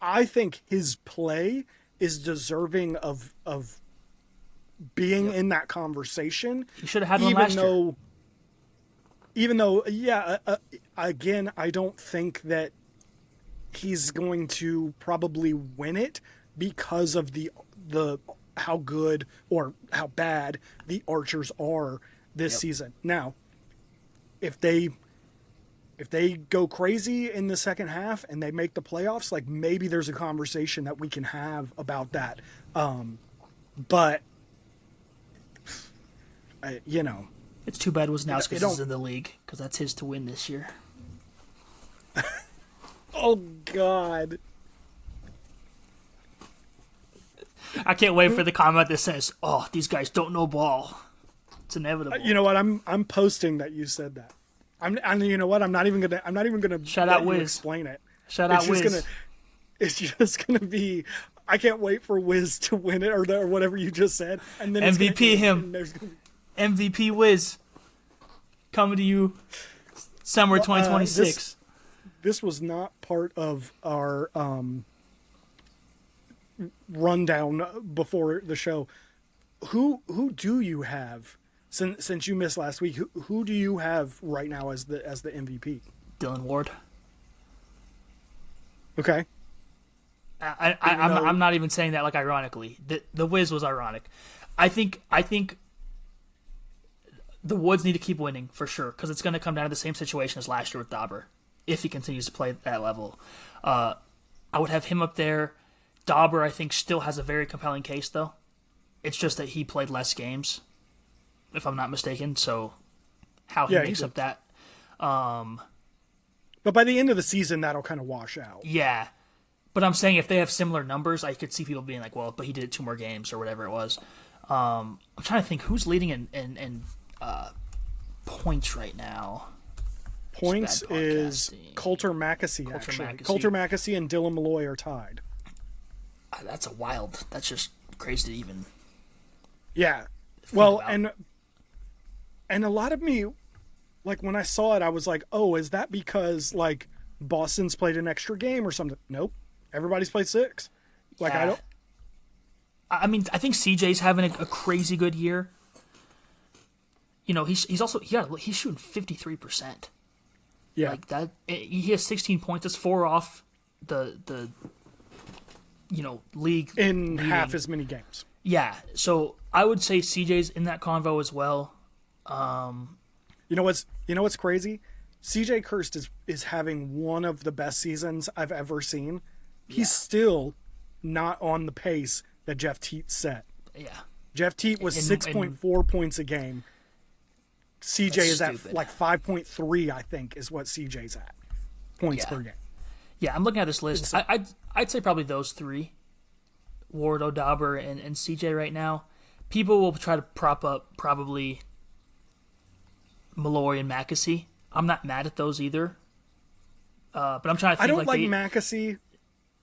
Speaker 1: I think his play is deserving of being in that conversation.
Speaker 2: He should have had one last year.
Speaker 1: Even though, again, I don't think that he's going to probably win it because of the how good or how bad the Archers are this season. Now, if they go crazy in the second half and they make the playoffs, like, maybe there's a conversation that we can have about that. But you know,
Speaker 2: it's too bad Wisniewski's is in the league, because that's his to win this year.
Speaker 1: Oh God.
Speaker 2: I can't wait for the comment that says, "Oh, these guys don't know ball." It's inevitable.
Speaker 1: You know what? I'm posting that you said that. And you know what? I'm not even gonna
Speaker 2: shout out Wiz.
Speaker 1: Explain it.
Speaker 2: Shout out Wiz.
Speaker 1: It's just gonna be. I can't wait for Wiz to win it, or whatever you just said, and then
Speaker 2: MVP him. MVP Wiz coming to you summer 2026.
Speaker 1: This was not part of our rundown before the show. Who do you have since you missed last week? Who do you have right now as the MVP?
Speaker 2: Dylan Ward.
Speaker 1: Okay.
Speaker 2: I'm not even saying that like ironically. The Wiz was ironic. I think the Woods need to keep winning for sure, because it's going to come down to the same situation as last year with Dauber if he continues to play at that level. I would have him up there. Dauber, I think, still has a very compelling case, though. It's just that he played less games, if I'm not mistaken. So how he makes up that.
Speaker 1: But by the end of the season, that'll kind of wash out.
Speaker 2: Yeah. But I'm saying if they have similar numbers, I could see people being like, well, but he did it 2 more games or whatever it was. I'm trying to think who's leading in points right now.
Speaker 1: Points is Coulter Mackesy, actually. Coulter Mackesy and Dylan Malloy are tied.
Speaker 2: That's just crazy to even.
Speaker 1: Yeah. Well, about. and a lot of me, like, when I saw it, I was like, oh, is that because, like, Boston's played an extra game or something? Nope. Everybody's played 6. Like,
Speaker 2: yeah. I mean, I think CJ's having a crazy good year. You know, he's shooting 53%.
Speaker 1: Yeah.
Speaker 2: Like that, he has 16 points. That's 4 off the league
Speaker 1: in
Speaker 2: leading.
Speaker 1: Half as many games.
Speaker 2: Yeah, so I would say CJ's in that convo as well.
Speaker 1: You know what's crazy? CJ Kirst is having one of the best seasons I've ever seen. He's still not on the pace that Jeff Teat set.
Speaker 2: Yeah.
Speaker 1: Jeff Teat was 6.4 points a game. CJ is at like 5.3, I think, is what CJ's at. Points per game.
Speaker 2: Yeah, I'm looking at this list. I'd say probably those 3. Ward, Dauber, and CJ right now. People will try to prop up probably Malloy and Mackesy. I'm not mad at those either. But I'm trying to think.
Speaker 1: I don't like Mackesy.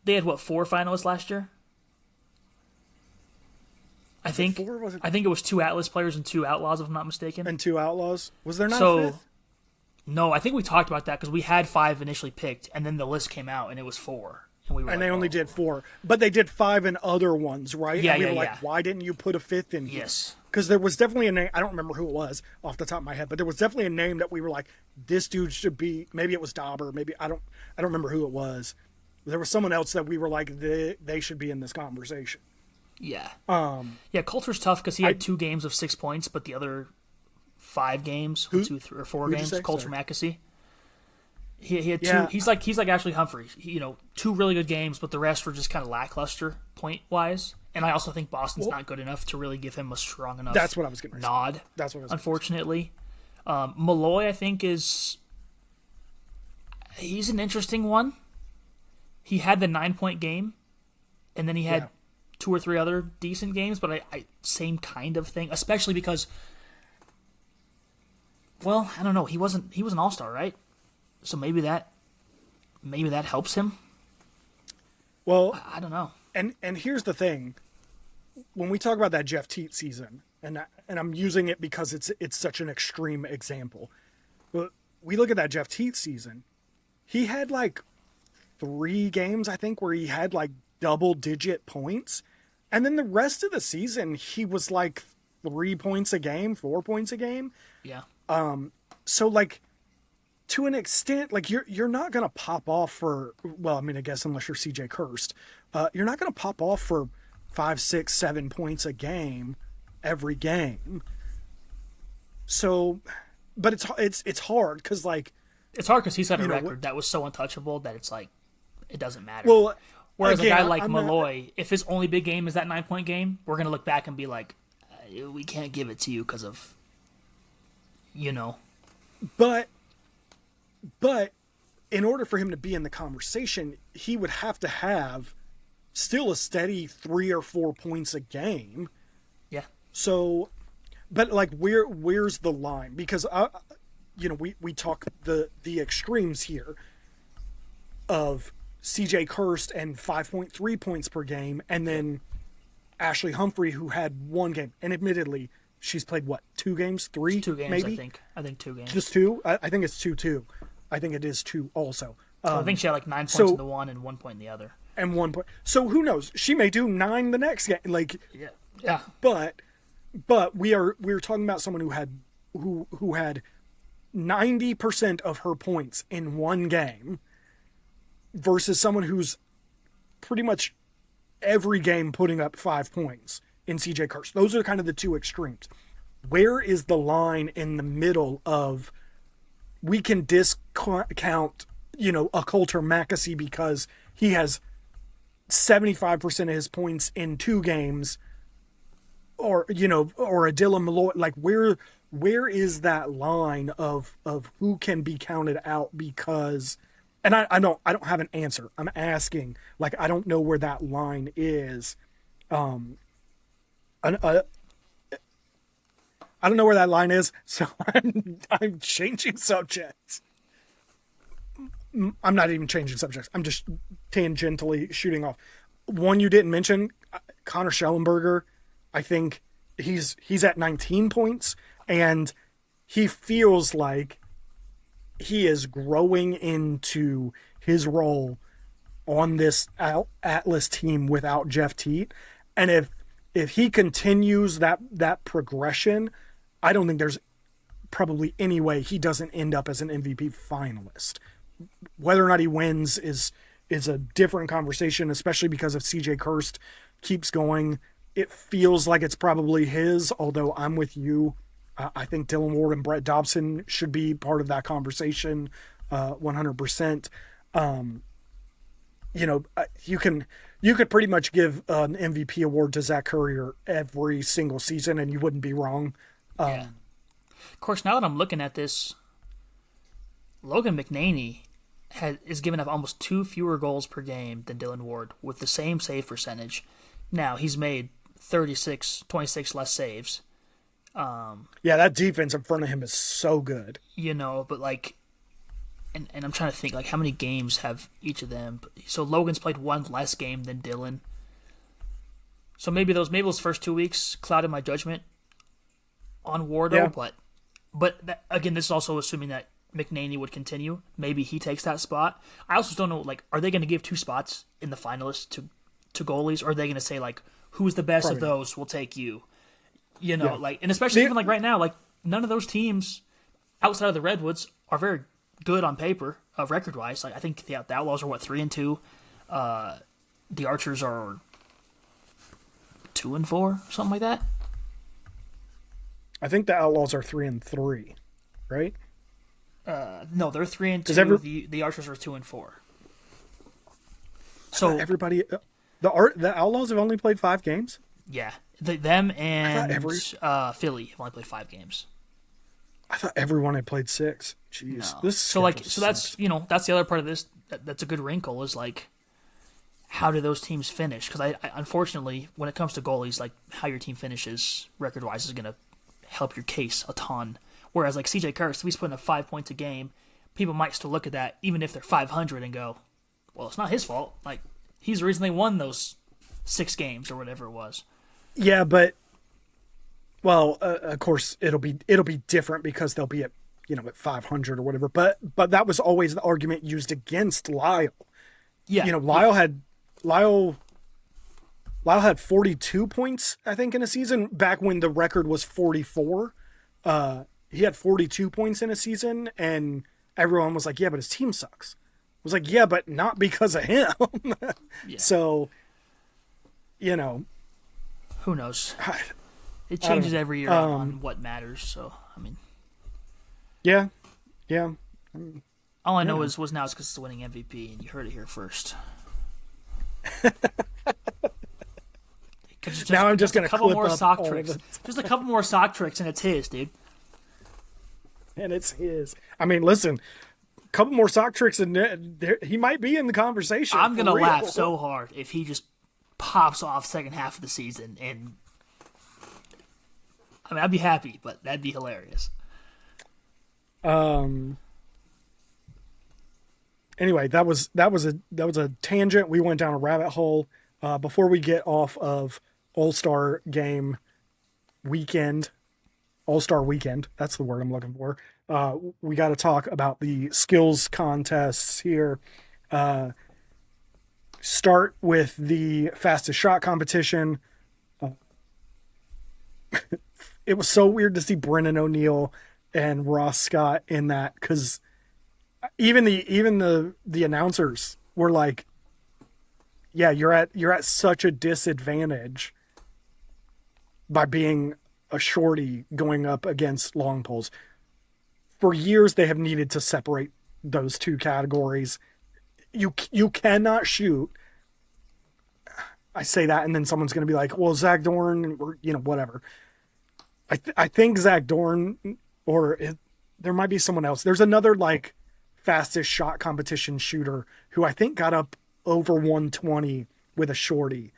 Speaker 2: They had, 4 finalists last year? I think it was 2 Atlas players and 2 Outlaws, if I'm not mistaken.
Speaker 1: And 2 Outlaws? Was there not a 5th?
Speaker 2: No, I think we talked about that because we had 5 initially picked, and then the list came out, and it was 4. And
Speaker 1: they only did 4. But they did 5 in other ones, right?
Speaker 2: Yeah,
Speaker 1: and we were like, why didn't you put a 5th in here?
Speaker 2: Yes.
Speaker 1: Because there was definitely a name. I don't remember who it was off the top of my head, but there was definitely a name that we were like, this dude should be. Maybe it was Dauber. Maybe I don't remember who it was. There was someone else that we were like, they should be in this conversation.
Speaker 2: Yeah. Coulter's tough because he had 2 games of 6 points, but the other 5 games, 2, 3, or 4 games, Coulter Mackesy. He had 2. He's like Ashley Humphrey. 2 really good games, but the rest were just kind of lackluster point wise. And I also think Boston's not good enough to really give him a strong enough.
Speaker 1: That's what I was going to
Speaker 2: nod.
Speaker 1: That's what I was.
Speaker 2: Unfortunately, Malloy, I think he's an interesting one. He had the 9-point game, and then he had 2 or 3 other decent games, but I same kind of thing, especially because, well, I don't know. He was an all-star, right? So maybe that helps him.
Speaker 1: Well,
Speaker 2: I don't know.
Speaker 1: And here's the thing: when we talk about that Jeff Teat season, and I'm using it because it's such an extreme example, but we look at that Jeff Teat season. He had like 3 games, I think, where he had like double-digit points, and then the rest of the season he was like 3 points a game, 4 points a game.
Speaker 2: Yeah.
Speaker 1: So like, to an extent, like you're not gonna pop off for, well, I mean, I guess unless you're CJ Kirst, you're not gonna pop off for 5, 6, 7 points a game every game. So, but it's hard because like,
Speaker 2: it's hard because he's got a record that was so untouchable that it's like it doesn't matter.
Speaker 1: Well,
Speaker 2: whereas a guy like Malloy, if his only big game is that 9-point game, we're gonna look back and be like, we can't give it to you because of,
Speaker 1: But in order for him to be in the conversation, he would have to have still a steady 3 or 4 points a game.
Speaker 2: Yeah.
Speaker 1: So, but like, where's the line? Because we talk the extremes here of CJ Kirst and 5.3 points per game, and then Ashley Humphrey, who had 1 game, and admittedly, she's played 2 games, 3,
Speaker 2: 2 games,
Speaker 1: maybe.
Speaker 2: I think 2 games.
Speaker 1: Just 2. I think it's 2 too. I think it is 2 also.
Speaker 2: I think she had like 9 points in the one and 1 point in the other.
Speaker 1: And 1 point. So who knows? She may do 9 the next game. Like,
Speaker 2: yeah.
Speaker 1: But we're talking about someone who had 90% of her points in 1 game versus someone who's pretty much every game putting up 5 points in CJ Kirst. Those are kind of the 2 extremes. Where is the line in the middle of, we can discount, a Coulter Mackesy because he has 75% of his points in 2 games, or or a Dylan Malloy. Like where is that line of who can be counted out? Because, and I don't have an answer. I'm asking, like, I don't know where that line is. I don't know where that line is, so I'm changing subjects. I'm not even changing subjects. I'm just tangentially shooting off. One you didn't mention, Connor Schellenberger. I think he's at 19 points, and he feels like he is growing into his role on this Atlas team without Jeff Teat. And if he continues that progression, I don't think there's probably any way he doesn't end up as an MVP finalist. Whether or not he wins is a different conversation, especially because if CJ Kirst keeps going, it feels like it's probably his, although I'm with you. I think Dylan Ward and Brett Dobson should be part of that conversation 100%. You could pretty much give an MVP award to Zach Currier every single season, and you wouldn't be wrong.
Speaker 2: Yeah. Of course, now that I'm looking at this, Logan McNaney is giving up almost 2 fewer goals per game than Dylan Ward with the same save percentage. Now, he's made 26 less saves.
Speaker 1: Yeah, that defense in front of him is so good.
Speaker 2: But like, and I'm trying to think, like, how many games have each of them? So Logan's played 1 less game than Dylan. So maybe those first 2 weeks clouded my judgment on Wardo,
Speaker 1: Yeah.
Speaker 2: but again, this is also assuming that McNaney would continue. Maybe he takes that spot. I also don't know, like, are they going to give 2 spots in the finalists to goalies, or are they going to say, like, who's the best
Speaker 1: Probably
Speaker 2: of those? We'll take you.
Speaker 1: Yeah.
Speaker 2: Like, and especially even like right now, like, none of those teams outside of the Redwoods are very good on paper, record wise. Like, I think the Outlaws are 3-2. The Archers are 2-4, something like that.
Speaker 1: I think the Outlaws are 3-3, right?
Speaker 2: No, they're 3-2. The Archers are 2-4. So
Speaker 1: everybody, the Outlaws have only played 5 games.
Speaker 2: Yeah, them and Philly have only played 5 games.
Speaker 1: I thought everyone had played 6. Jeez,
Speaker 2: No.
Speaker 1: this
Speaker 2: so that's that's the other part of this. That's a good wrinkle is like, how do those teams finish? Because I unfortunately, when it comes to goalies, like how your team finishes record wise is going to help your case a ton. Whereas like CJ Kirst, if he's putting up 5 points a game, people might still look at that even if they're 500 and go, well, it's not his fault. Like, he's the reason they won those 6 games or whatever it was.
Speaker 1: Yeah, but of course it'll be different because they'll be at at 500 or whatever. But that was always the argument used against Lyle.
Speaker 2: Yeah,
Speaker 1: Lyle had 42 points, I think, in a season back when the record was 44. He had 42 points in a season, and everyone was like, "Yeah, but his team sucks." I was like, "Yeah, but not because of him."
Speaker 2: Yeah.
Speaker 1: So,
Speaker 2: who knows? It changes every year on what matters. So I mean,
Speaker 1: yeah.
Speaker 2: All I know was now it's because it's winning MVP, and you heard it here first.
Speaker 1: Now I'm just going to
Speaker 2: couple
Speaker 1: clip
Speaker 2: more
Speaker 1: up
Speaker 2: sock
Speaker 1: all
Speaker 2: tricks.
Speaker 1: of it.
Speaker 2: Just a couple more sock tricks, and it's his, dude.
Speaker 1: And it's his. I mean, listen, a couple more sock tricks, and he might be in the conversation.
Speaker 2: I'm gonna laugh so hard if he just pops off second half of the season, and I mean, I'd be happy, but that'd be hilarious.
Speaker 1: Anyway, that was a tangent. We went down a rabbit hole. Before we get off of All-Star Game weekend, All-Star weekend, that's the word I'm looking for. We got to talk about the skills contests here. Start with the fastest shot competition. It was so weird to see Brennan O'Neill and Ross Scott in that, because even the announcers were like, "Yeah, you're at such a disadvantage by being a shorty going up against long poles." For years, they have needed to separate those two categories. You cannot shoot I say that, and then someone's going to be like, well, Zach Dorn, or, whatever. I think Zach Dorn, there might be someone else. There's another, like, fastest shot competition shooter who I think got up over 120 with a shorty.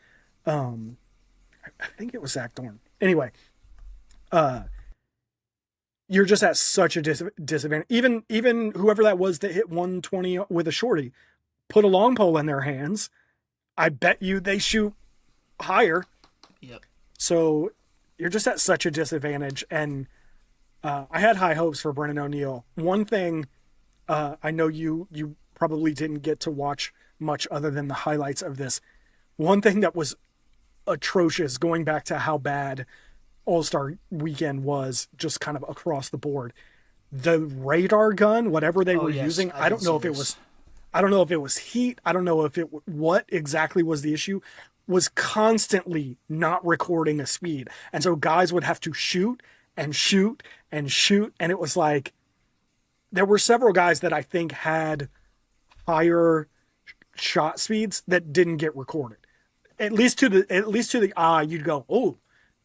Speaker 1: I think it was Zach Dorn. Anyway, you're just at such a disadvantage. Even whoever that was that hit 120 with a shorty, put a long pole in their hands. I bet you they shoot higher.
Speaker 2: Yep.
Speaker 1: So you're just at such a disadvantage. And I had high hopes for Brennan O'Neill. One thing, I know you probably didn't get to watch much other than the highlights of this. One thing that was atrocious, going back to how bad All-Star Weekend was, just kind of across the board. The radar gun, whatever they were using, I don't know if it was heat. I don't know what exactly was the issue, was constantly not recording a speed. And so guys would have to shoot and shoot and shoot. And it was like, there were several guys that I think had higher shot speeds that didn't get recorded. At least to the eye, you'd go, oh,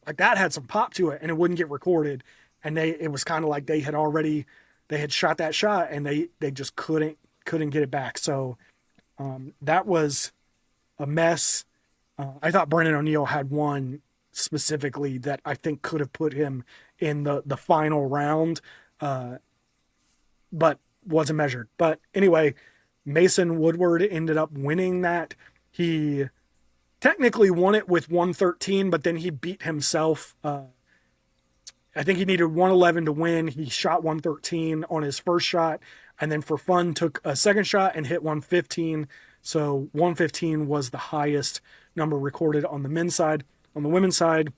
Speaker 1: like that had some pop to it, and it wouldn't get recorded. And it was kind of like they had shot that shot and they just couldn't get it back. So that was a mess. I thought Brennan O'Neill had one specifically that I think could have put him in the final round, but wasn't measured. But anyway, Mason Woodward ended up winning that. He technically won it with 113, but then he beat himself. I think he needed 111 to win. He shot 113 on his first shot, and then for fun took a second shot and hit 115. So 115 was the highest number recorded on the men's side. On the women's side,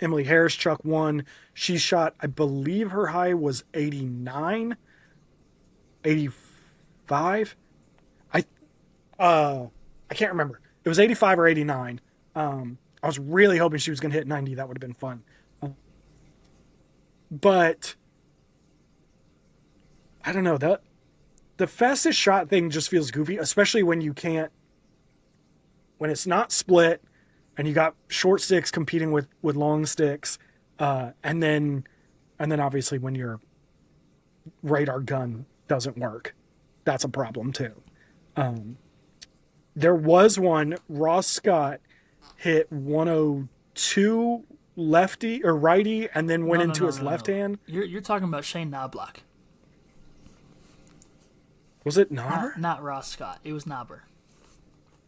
Speaker 1: Emily Harris-Chuck won. She shot, I believe her high was 89, 85. I can't remember. It was 85 or 89. I was really hoping she was going to hit 90. That would have been fun. But I don't know, the fastest shot thing just feels goofy, especially when it's not split and you got short sticks competing with long sticks. And then obviously when your radar gun doesn't work, that's a problem too. There was one, Ross Scott hit 102 lefty or righty and then went into his left hand.
Speaker 2: You're talking about Shane Knobloch.
Speaker 1: Was it Knobber?
Speaker 2: Not Ross Scott. It was Knobber.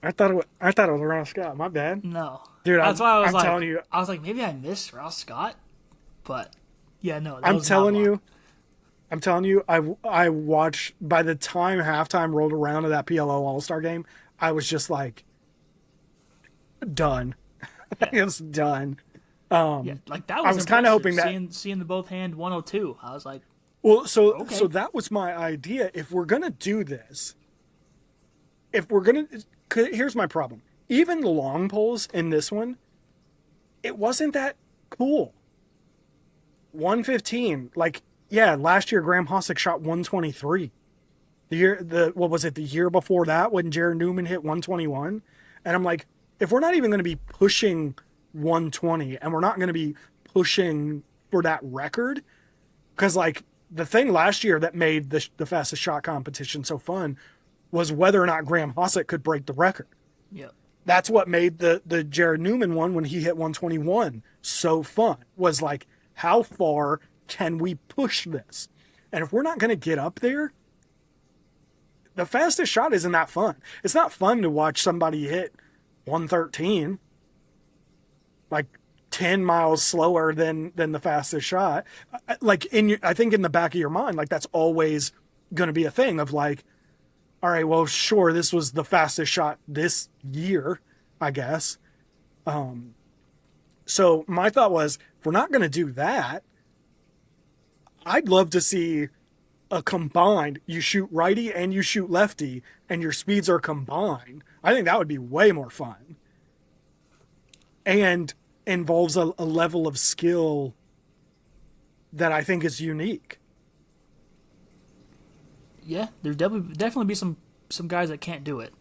Speaker 1: I thought it was Ross Scott. My bad.
Speaker 2: No.
Speaker 1: Dude,
Speaker 2: that's why I was
Speaker 1: telling you.
Speaker 2: I was like, maybe I missed Ross Scott. But yeah, no.
Speaker 1: I'm telling you, I watched, by the time halftime rolled around of that PLL All-Star Game, I was just like, done.
Speaker 2: Yeah.
Speaker 1: It was done.
Speaker 2: Yeah, like that was.
Speaker 1: I was kind of hoping that
Speaker 2: seeing the both hand 102. I was like,
Speaker 1: well, so
Speaker 2: okay.
Speaker 1: So that was my idea. If we're gonna do this, here's my problem. Even the long poles in this one, it wasn't that cool. 115, like, yeah, last year Graham Hossack shot 123. The year before that when Jared Newman hit 121? And I'm like, if we're not even going to be pushing 120 and we're not going to be pushing for that record, because like the thing last year that made the fastest shot competition so fun was whether or not Graham Hossack could break the record.
Speaker 2: Yep.
Speaker 1: That's what made the Jared Newman one when he hit 121 so fun, was like, how far can we push this? And if we're not going to get up there, the fastest shot isn't that fun. It's not fun to watch somebody hit 113, like 10 miles slower than the fastest shot. Like I think in the back of your mind, like that's always going to be a thing of like, all right, well, sure, this was the fastest shot this year, I guess. So my thought was, if we're not going to do that, I'd love to see a combined, you shoot righty and you shoot lefty and your speeds are combined. I think that would be way more fun and involves a level of skill that I think is unique.
Speaker 2: Yeah, there's definitely be some guys that can't do it.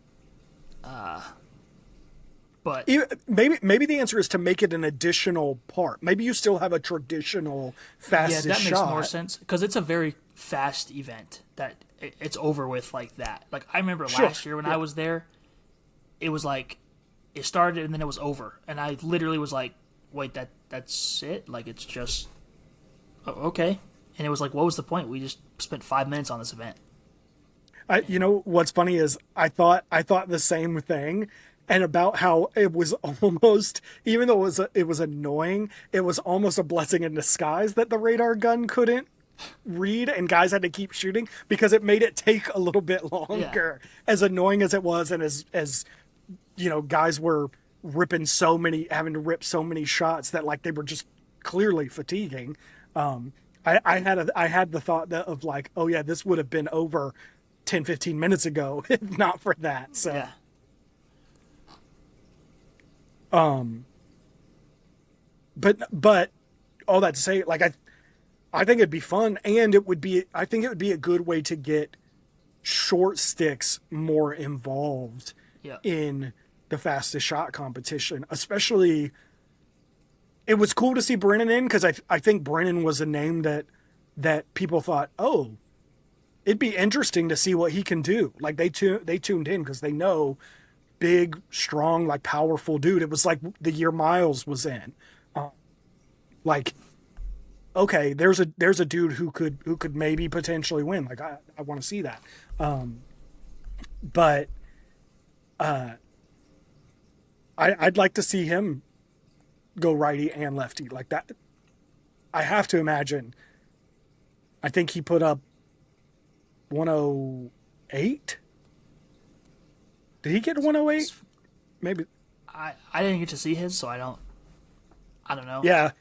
Speaker 2: But
Speaker 1: maybe the answer is to make it an additional part. Maybe you still have a traditional fastest shot.
Speaker 2: Yeah, that makes more sense because it's a very fast event that it's over with like that. Like I remember last year when I was there, it was like it started and then it was over, and I literally was like, "Wait, that's it? Like it's just okay?" And it was like, "What was the point? We just spent 5 minutes on this event."
Speaker 1: You know what's funny is I thought the same thing. And about how it was almost, even though it was annoying, it was almost a blessing in disguise that the radar gun couldn't read and guys had to keep shooting because it made it take a little bit longer. Yeah. As annoying as it was, and as you know, guys were having to rip so many shots that like they were just clearly fatiguing. I had the thought of like, oh yeah, this would have been over 10, 15 minutes ago if not for that. So.
Speaker 2: Yeah.
Speaker 1: But all that to say, like I think it'd be fun, and I think it would be a good way to get short sticks more involved in the fastest shot competition. Especially, it was cool to see Brennan in because I think Brennan was a name that people thought, oh, it'd be interesting to see what he can do. Like they tuned in because they know. Big, strong, like powerful dude. It was like the year Miles was in. Like, okay, there's a dude who could maybe potentially win. Like I want to see that. But I'd like to see him go righty and lefty like that. I have to imagine. I think he put up 108. Did he get 108? Maybe.
Speaker 2: I didn't get to see his, so I don't know.
Speaker 1: Yeah.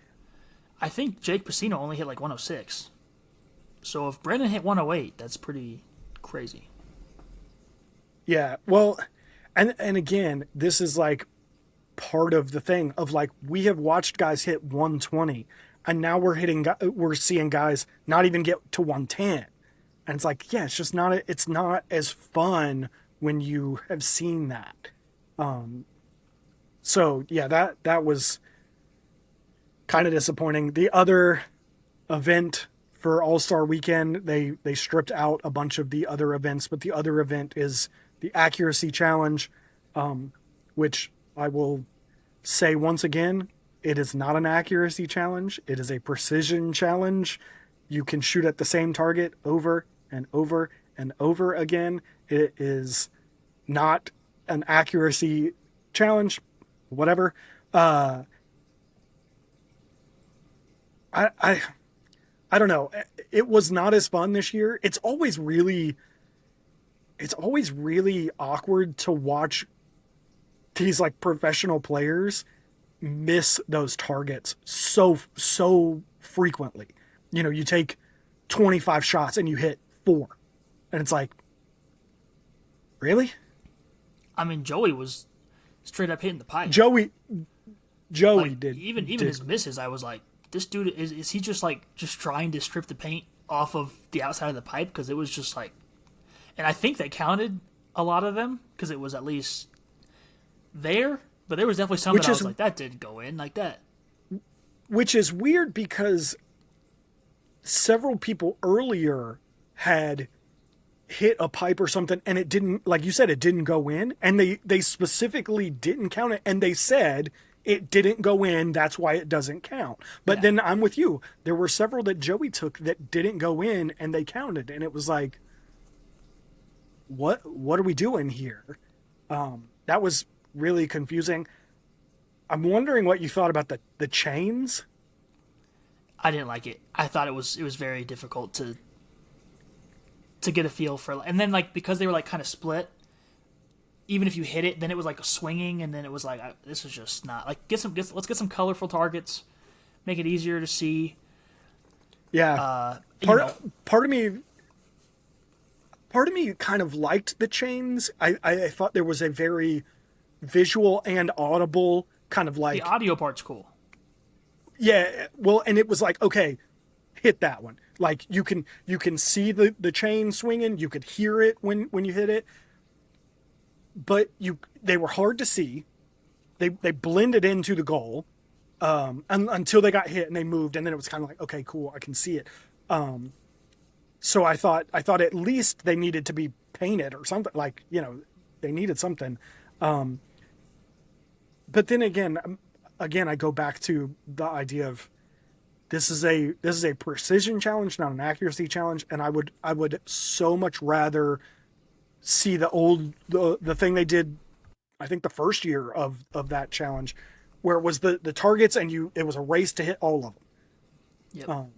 Speaker 2: I think Jake Pacino only hit like 106. So if Brendan hit 108, that's pretty crazy.
Speaker 1: Yeah. Well, and again, this is like part of the thing of like we have watched guys hit 120, and now we're seeing guys not even get to 110, and it's like it's not as fun when you have seen that. So yeah, that was kind of disappointing. The other event for All-Star Weekend, they stripped out a bunch of the other events, but the other event is the accuracy challenge, which I will say once again, it is not an accuracy challenge. It is a precision challenge. You can shoot at the same target over and over and over again. It is not an accuracy challenge, whatever. I don't know. It was not as fun this year. It's always really awkward to watch these like professional players miss those targets so frequently. You know, you take 25 shots and you hit 4. And it's like, really?
Speaker 2: I mean, Joey was straight up hitting the pipe.
Speaker 1: Joey
Speaker 2: like,
Speaker 1: did.
Speaker 2: Even his misses, I was like, this dude, is he just trying to strip the paint off of the outside of the pipe? Because it was just like, and I think that counted a lot of them because it was at least there, but there was definitely some that I was like, that didn't go in like that.
Speaker 1: Which is weird because several people earlier had hit a pipe or something and it didn't, like you said, it didn't go in, and they specifically didn't count it, and they said it didn't go in, that's why it doesn't count. But then I'm with you. There were several that Joey took that didn't go in and they counted, and it was like, what are we doing here? That was really confusing. I'm wondering what you thought about the chains.
Speaker 2: I didn't like it. I thought it was very difficult to get a feel for, and then like because they were like kind of split, even if you hit it, then it was like swinging, and then it was like this is just not like let's get some colorful targets, make it easier to see.
Speaker 1: Yeah, part of me kind of liked the chains. I thought there was a very visual and audible kind of like
Speaker 2: the audio part's cool.
Speaker 1: Yeah, well, and it was like, okay, hit that one. Like you can see the chain swinging, you could hear it when you hit it, but they were hard to see, they blended into the goal until they got hit and they moved, and then it was kind of like, okay, cool, I can see it. So I thought at least they needed to be painted or something, like, they needed something. But then again, I go back to the idea of this is a precision challenge, not an accuracy challenge, and I would so much rather see the thing they did, I think the first year of that challenge, where it was the targets and it was a race to hit all of them.
Speaker 2: Yep.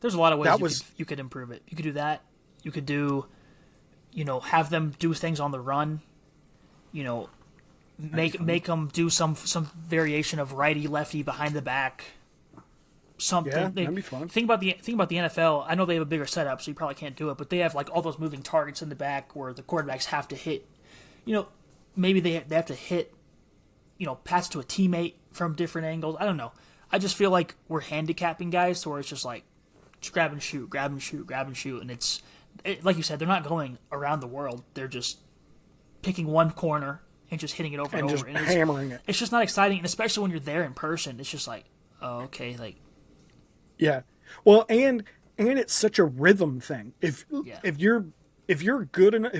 Speaker 2: There's a lot of ways you could improve it. You could do that. You could do, have them do things on the run. Make them do some variation of righty lefty behind the back. Something.
Speaker 1: Yeah, that'd be fun.
Speaker 2: Think about the NFL. I know they have a bigger setup, so you probably can't do it. But they have like all those moving targets in the back where the quarterbacks have to hit. Maybe they have to hit. Pass to a teammate from different angles. I don't know. I just feel like we're handicapping guys, so where it's just like just grab and shoot, and it's like you said, they're not going around the world. They're just picking one corner and just hitting it over and over,
Speaker 1: and hammering it.
Speaker 2: It's just not exciting, and especially when you're there in person, it's just like, oh, okay, like.
Speaker 1: Yeah, well, and it's such a rhythm thing. If you're good enough,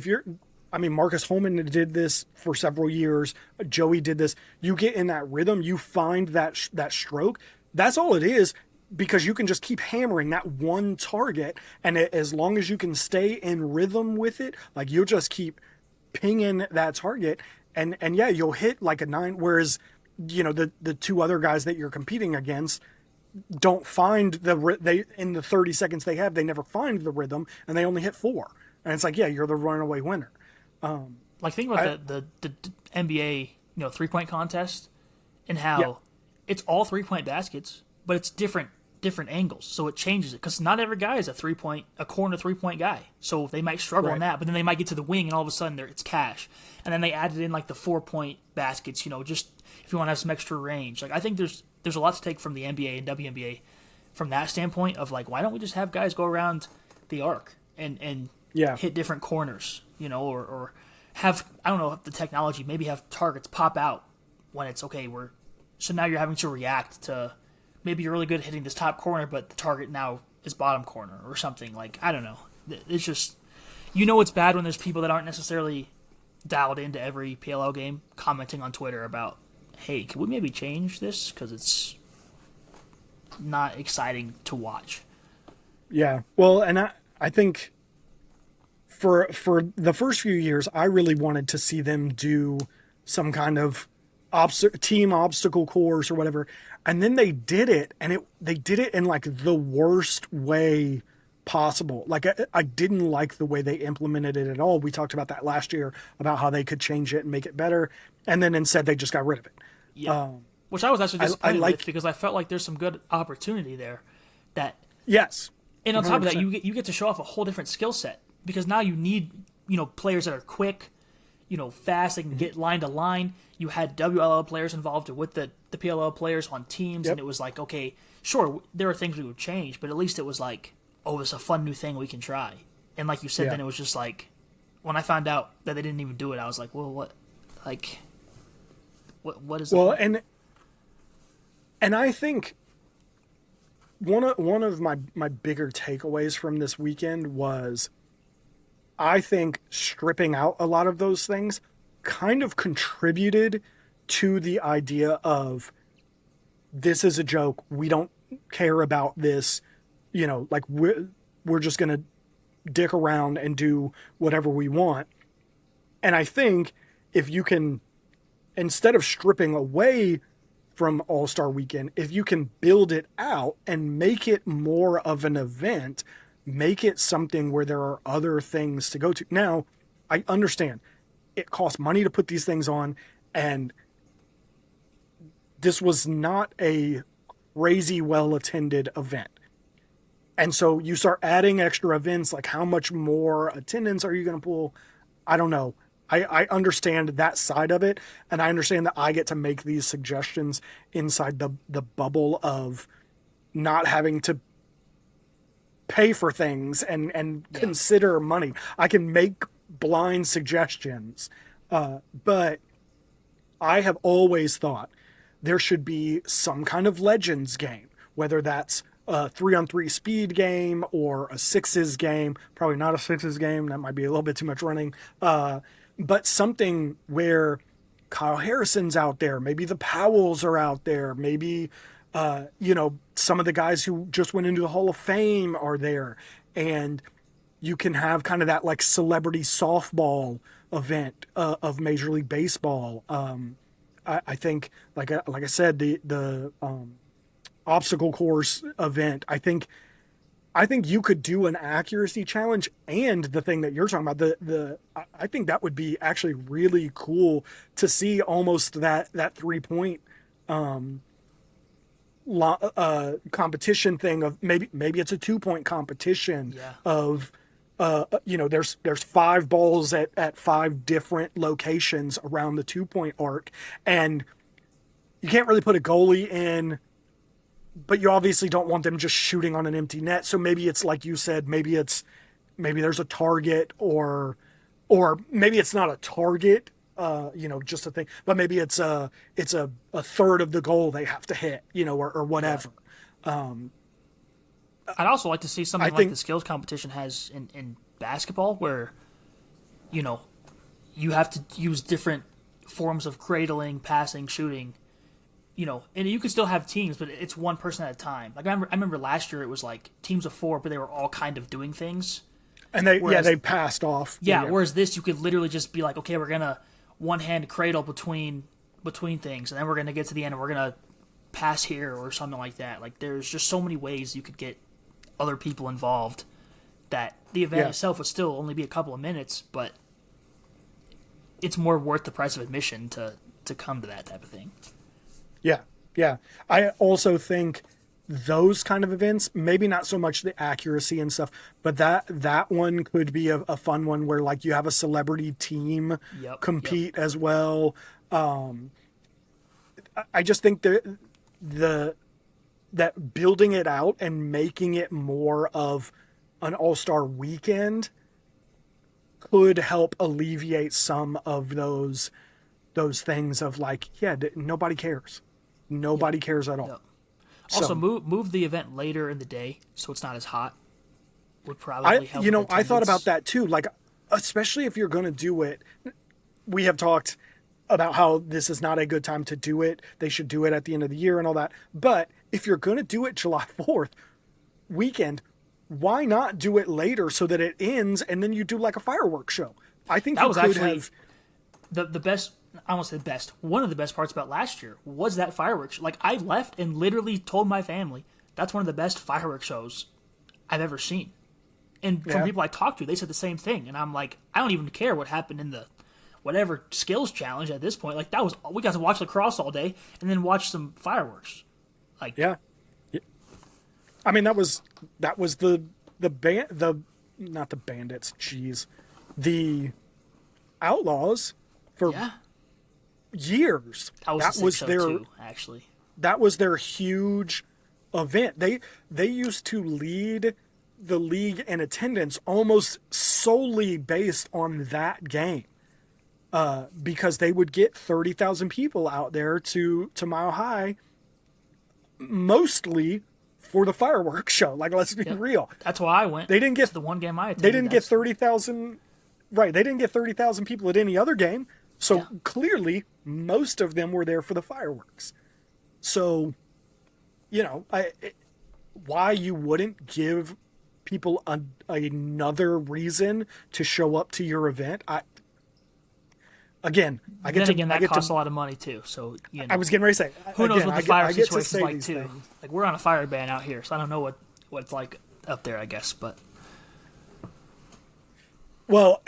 Speaker 1: Marcus Holman did this for several years. Joey did this. You get in that rhythm. You find that stroke. That's all it is, because you can just keep hammering that one target, and as long as you can stay in rhythm with it, like you'll just keep pinging that target, and yeah, you'll hit like a 9. Whereas, the two other guys that you're competing against don't find they in the 30 seconds they have, they never find the rhythm, and they only hit 4, and it's like, yeah, you're the runaway winner.
Speaker 2: Like think about the NBA 3-point contest, and how it's all 3-point baskets, but it's different angles, so it changes it, because not every guy is a corner 3-point guy, so they might struggle in that, but then they might get to the wing and all of a sudden it's cash, and then they added in like the 4-point baskets, just if you want to have some extra range. Like I think there's a lot to take from the NBA and WNBA from that standpoint of like, why don't we just have guys go around the arc and hit different corners, or have, I don't know, the technology, maybe have targets pop out when it's okay, so now you're having to react to, maybe you're really good at hitting this top corner, but the target now is bottom corner or something. Like, I don't know. It's just, it's bad when there's people that aren't necessarily dialed into every PLL game commenting on Twitter about, hey, can we maybe change this? Because it's not exciting to watch.
Speaker 1: Yeah. Well, and I think for the first few years, I really wanted to see them do some kind of team obstacle course or whatever, and then they did it, and they did it in like the worst way possible. Like I didn't like the way they implemented it at all. We talked about that last year, about how they could change it and make it better, and then instead they just got rid of it.
Speaker 2: Yeah, which I was actually disappointed with, because I felt like there's some good opportunity there. That
Speaker 1: yes,
Speaker 2: and on 100%. Top of that, you get to show off a whole different skill set, because now you need players that are quick, fast, they can get line to line. You had WLL players involved with the PLL players on teams, and it was like, okay, sure, there are things we would change, but at least it was like, oh, it's a fun new thing we can try. And like you said, then it was just like, when I found out that they didn't even do it, I was like, well, what, like, what is?
Speaker 1: Well, and I think one of my bigger takeaways from this weekend was, I think stripping out a lot of those things kind of contributed to the idea of, this is a joke, we don't care about this, like we're just going to dick around and do whatever we want. And I think if you can, instead of stripping away from All-Star Weekend, if you can build it out and make it more of an event, make it something where there are other things to go to. Now, I understand it costs money to put these things on, and this was not a crazy well-attended event. And so you start adding extra events, like how much more attendance are you going to pull? I don't know. I understand that side of it, and I understand that I get to make these suggestions inside the bubble of not having to pay for things and consider money. I can make blind suggestions, but I have always thought there should be some kind of Legends game, whether that's a 3-on-3 speed game or a sixes game. Probably not a sixes game. That might be a little bit too much running. But something where Kyle Harrison's out there, maybe the Powells are out there, maybe some of the guys who just went into the Hall of Fame are there, and you can have kind of that like celebrity softball event of Major League Baseball. I think, like I said, the obstacle course event. I think you could do an accuracy challenge, and the thing that you're talking about, I think that would be actually really cool to see, almost that 3-point competition thing of maybe it's a 2-point competition of there's 5 balls at 5 different locations around the 2-point arc, and you can't really put a goalie in, but you obviously don't want them just shooting on an empty net. So maybe it's like you said, maybe there's a target, or maybe it's not a target, just a thing, but maybe it's a third of the goal they have to hit, or whatever.
Speaker 2: I'd also like to see something like the skills competition has in basketball, where, you have to use different forms of cradling, passing, shooting, and you could still have teams, but it's one person at a time. Like I remember last year it was like teams of 4, but they were all kind of doing things.
Speaker 1: And they passed off.
Speaker 2: Yeah, whereas this, you could literally just be like, okay, we're gonna one-hand cradle between things, and then we're gonna get to the end and we're gonna pass here or something like that. Like there's just so many ways you could get other people involved that the event itself would still only be a couple of minutes, but it's more worth the price of admission to come to that type of thing.
Speaker 1: Yeah. I also think those kind of events, maybe not so much the accuracy and stuff, but that one could be a fun one where like you have a celebrity team compete as well. I just think that building it out and making it more of an all-star weekend could help alleviate some of those things of like, nobody cares. Nobody cares at all.
Speaker 2: Yep. Also, move the event later in the day so it's not as hot. Would probably help.
Speaker 1: I thought about that too. Like, especially if you're going to do it, we have talked about how this is not a good time to do it. They should do it at the end of the year and all that. But if you're going to do it July 4th weekend, why not do it later so that it ends and then you do like a fireworks show? I think that was actually
Speaker 2: the best. I won't say the best. One of the best parts about last year was that fireworks. Like, I left and literally told my family that's one of the best fireworks shows I've ever seen. And from people I talked to, they said the same thing. And I'm like, I don't even care what happened in the whatever skills challenge at this point. Like, we got to watch lacrosse all day and then watch some fireworks. Like,
Speaker 1: I mean, that was the not the Bandits, the Outlaws for years.
Speaker 2: That was their too, actually.
Speaker 1: That was their huge event. They used to lead the league in attendance almost solely based on that game, because they would get 30,000 people out there to Mile High, mostly for the fireworks show. Like, let's be real.
Speaker 2: That's why I went.
Speaker 1: They didn't get
Speaker 2: the one game I attended.
Speaker 1: They didn't get 30,000. Right. They didn't get 30,000 people at any other game. So clearly, most of them were there for the fireworks. So, why you wouldn't give people another reason to show up to your event? That
Speaker 2: costs a lot of money too. So
Speaker 1: I was getting ready to say,
Speaker 2: who knows what the fire situation is like too. Like, we're on a fire ban out here, so I don't know what it's like up there, I guess. But
Speaker 1: well.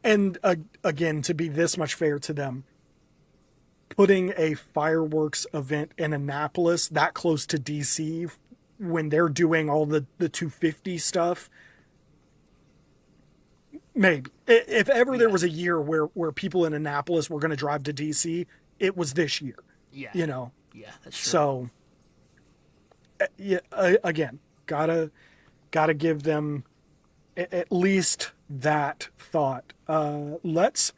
Speaker 1: And again, to be this much fair to them, putting a fireworks event in Annapolis that close to DC when they're doing all the 250 stuff, maybe. If ever there was a year where people in Annapolis were going to drive to DC, it was this year.
Speaker 2: Yeah. Yeah, that's true.
Speaker 1: So, again, gotta give them at least that thought. Let's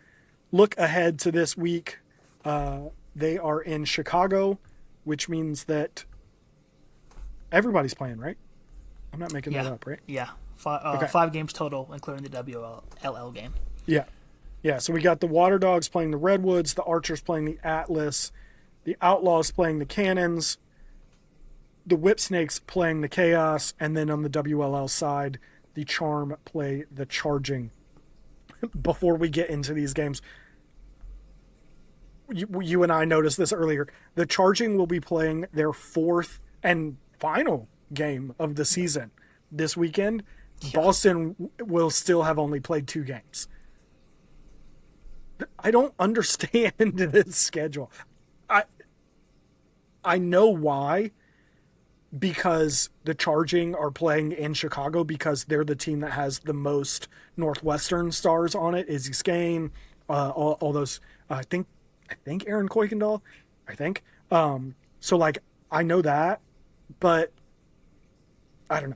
Speaker 1: look ahead to this week. They are in Chicago, which means that everybody's playing, right? I'm not making that up, right?
Speaker 2: Yeah.
Speaker 1: Okay.
Speaker 2: 5 games total, including the WLL game.
Speaker 1: Yeah. Yeah, so we got the Water Dogs playing the Redwoods, the Archers playing the Atlas, the Outlaws playing the Cannons, the Whip Snakes playing the Chaos, and then on the WLL side, the Charm play the Charging. Before we get into these games, you and I noticed this earlier. The Charging will be playing their 4th and final game of the season this weekend. Yeah. Boston will still have only played 2 games. I don't understand this schedule. I know why, because the Charging are playing in Chicago because they're the team that has the most Northwestern stars on it. Izzy Skane, all those. I think Aaron Kuykendall. I think. So like I know that, but I don't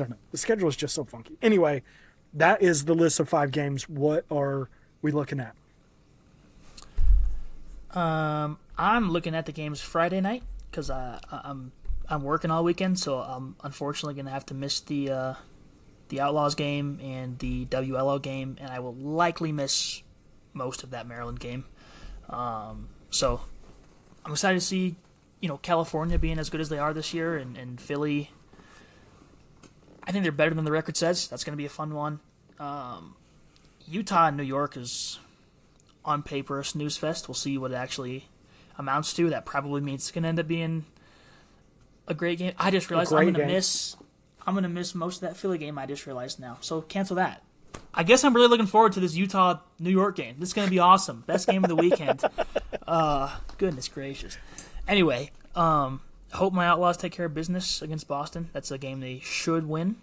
Speaker 1: know. The schedule is just so funky. Anyway, that is the list of 5 games. What are we looking at?
Speaker 2: I'm looking at the games Friday night because I'm working all weekend, so I'm unfortunately going to have to miss the Outlaws game and the WLO game, and I will likely miss most of that Maryland game. So I'm excited to see, California being as good as they are this year, and Philly. I think they're better than the record says. That's going to be a fun one. Utah and New York is, on paper, a snooze fest. We'll see what it actually amounts to. That probably means it's going to end up being a great game. I just realized I'm going to miss most of that Philly game. I just realized now. So cancel that. I guess I'm really looking forward to this Utah-New York game. This is going to be awesome. Best game of the weekend. Goodness gracious. Anyway, hope my Outlaws take care of business against Boston. That's a game they should win,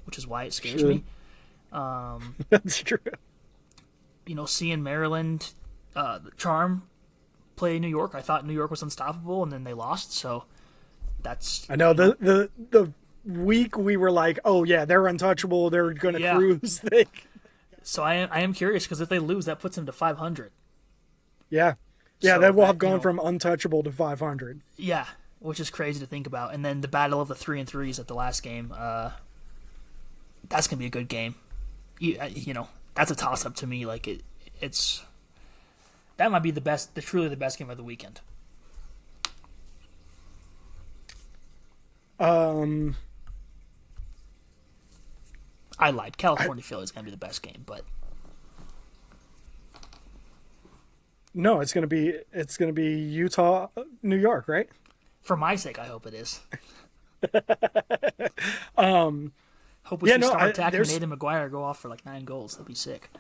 Speaker 2: which is why it scares me.
Speaker 1: That's true.
Speaker 2: Seeing Maryland, the Charm, play New York, I thought New York was unstoppable, and then they lost. So that's.
Speaker 1: I know the week we were like, oh yeah, they're untouchable. They're going to cruise.
Speaker 2: So I am curious because if they lose, that puts them to 500.
Speaker 1: Yeah, so they will have gone from untouchable to 500.
Speaker 2: Yeah, which is crazy to think about. And then the battle of the 3-3s at the last game. That's going to be a good game. That's a toss-up to me. Like it's that might be truly the best game of the weekend. I lied. California Philly is going to be the best game, but
Speaker 1: no, it's going to be Utah, New York, right?
Speaker 2: For my sake, I hope it is. Hope we see Star Attack and Nathan McGuire go off for like 9 goals. That'd be sick.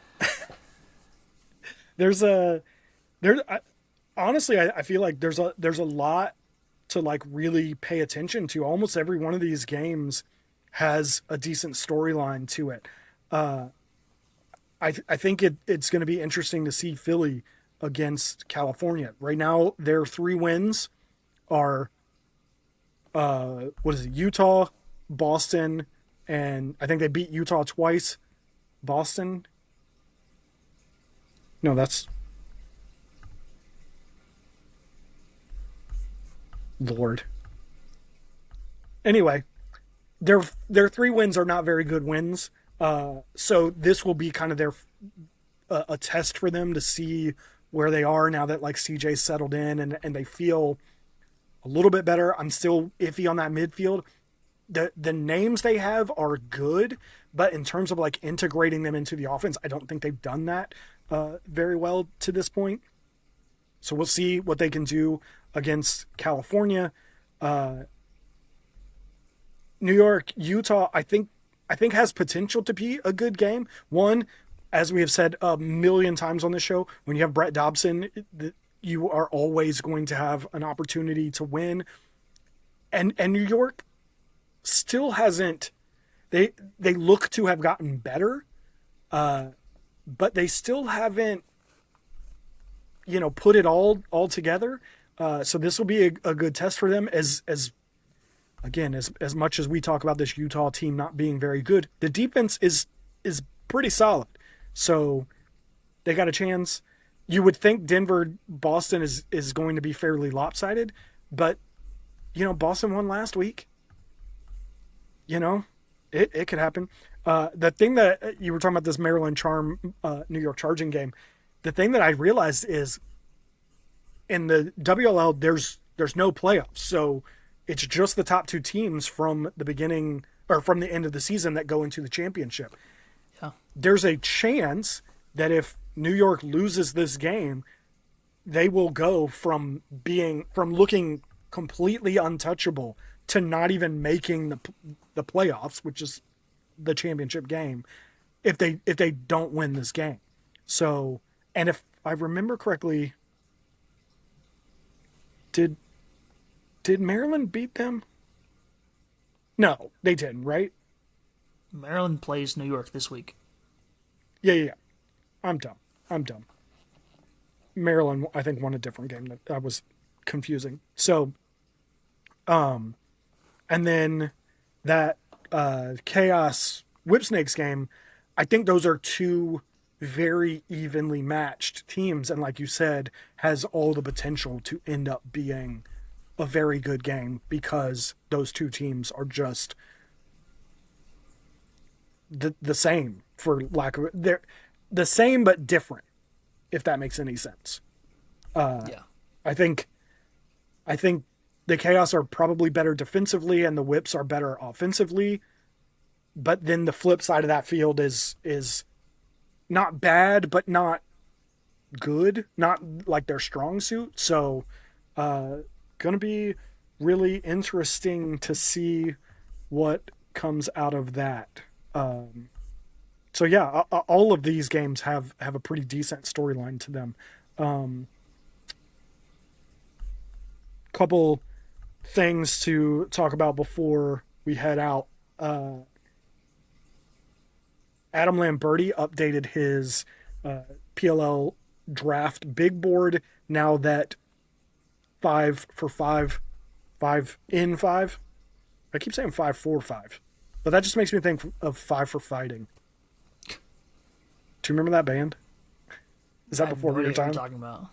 Speaker 1: Honestly, I feel like there's a lot to like really pay attention to. Almost every one of these games has a decent storyline to it. I think it's going to be interesting to see Philly against California. Right now, their 3 wins are Utah, Boston, and I think they beat Utah twice. Boston. No, that's Lord. Anyway, their 3 wins are not very good wins. So this will be kind of their a test for them to see where they are now that like CJ's settled in and they feel a little bit better. I'm still iffy on that midfield. The names they have are good, but in terms of like integrating them into the offense, I don't think they've done that very well to this point. So we'll see what they can do against California. New York, Utah, I think has potential to be a good game. One, as we have said a million times on this show, when you have Brett Dobson, you are always going to have an opportunity to win. And New York still hasn't. They look to have gotten better, but they still haven't, put it all together. So this will be a good test for them. As much as we talk about this Utah team not being very good, the defense is pretty solid. So they got a chance. you would think Denver Boston is going to be fairly lopsided, but Boston won last week. It could happen. The thing that you were talking about, this Maryland Charm New York Charging game, the thing that I realized is in the WLL there's no playoffs, so it's just the top two teams from the beginning or from the end of the season that go into the championship.
Speaker 2: Yeah.
Speaker 1: There's a chance that if New York loses this game, they will go from looking completely untouchable to not even making the playoffs, which is the championship game, if they don't win this game. So, and if I remember correctly, did Maryland beat them? No, they didn't, right?
Speaker 2: Maryland plays New York this week.
Speaker 1: Yeah. I'm dumb. Maryland, I think, won a different game that was confusing. So, and then that Chaos Whipsnakes game, I think those are two very evenly matched teams, and like you said, has all the potential to end up being a very good game because those two teams are just the same, for lack of they're the same but different, if that makes any sense.
Speaker 2: Yeah.
Speaker 1: I think the Chaos are probably better defensively and the Whips are better offensively, but then the flip side of that field is not bad but not good, not like their strong suit. So gonna be really interesting to see what comes out of that. So yeah, all of these games have a pretty decent storyline to them. Couple things to talk about before we head out. Adam Lamberti updated his PLL draft big board now that 5 for 5 in 5. I keep saying 5 for 5, but that just makes me think of 5 for Fighting. Do you remember that band? Is that before your time?
Speaker 2: What you're talking about.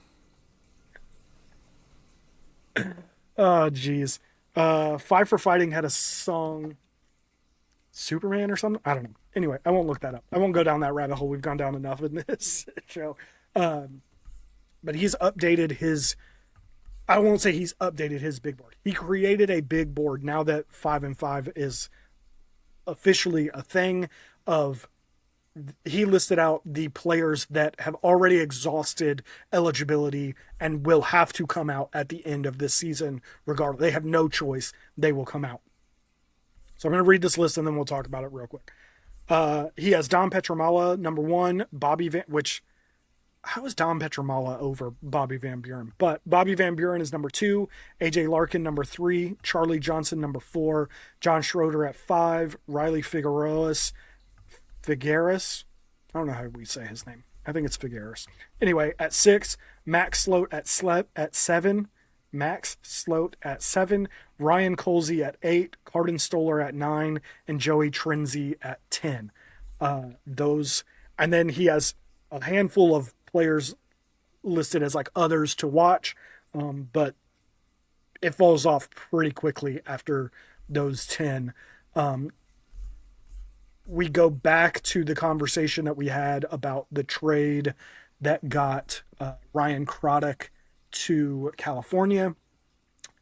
Speaker 1: Oh, geez. 5 for Fighting had a song, Superman or something? I don't know. Anyway, I won't look that up. I won't go down that rabbit hole. We've gone down enough in this show. But he's updated his... I won't say he's updated his big board. He created a big board now that 5 and 5 is officially a thing. He listed out the players that have already exhausted eligibility and will have to come out at the end of this season regardless. They have no choice. They will come out. So I'm going to read this list and then we'll talk about it real quick. He has Dom Petramala, number 1, how is Dom Petramala over Bobby Van Buren? But Bobby Van Buren is number 2, AJ Larkin number 3, Charlie Johnson number 4, John Schroeder at 5, Riley Figueroa, Figueres. I don't know how we say his name. I think it's Figueres. Anyway, at 6, Max Sloat at 7. Max Sloat at 7. Ryan Colsey at 8. Carden Stoller at 9. And Joey Trenzy at 10. And then he has a handful of players listed as like others to watch. But it falls off pretty quickly after those 10. We go back to the conversation that we had about the trade that got Ryan Craddock to California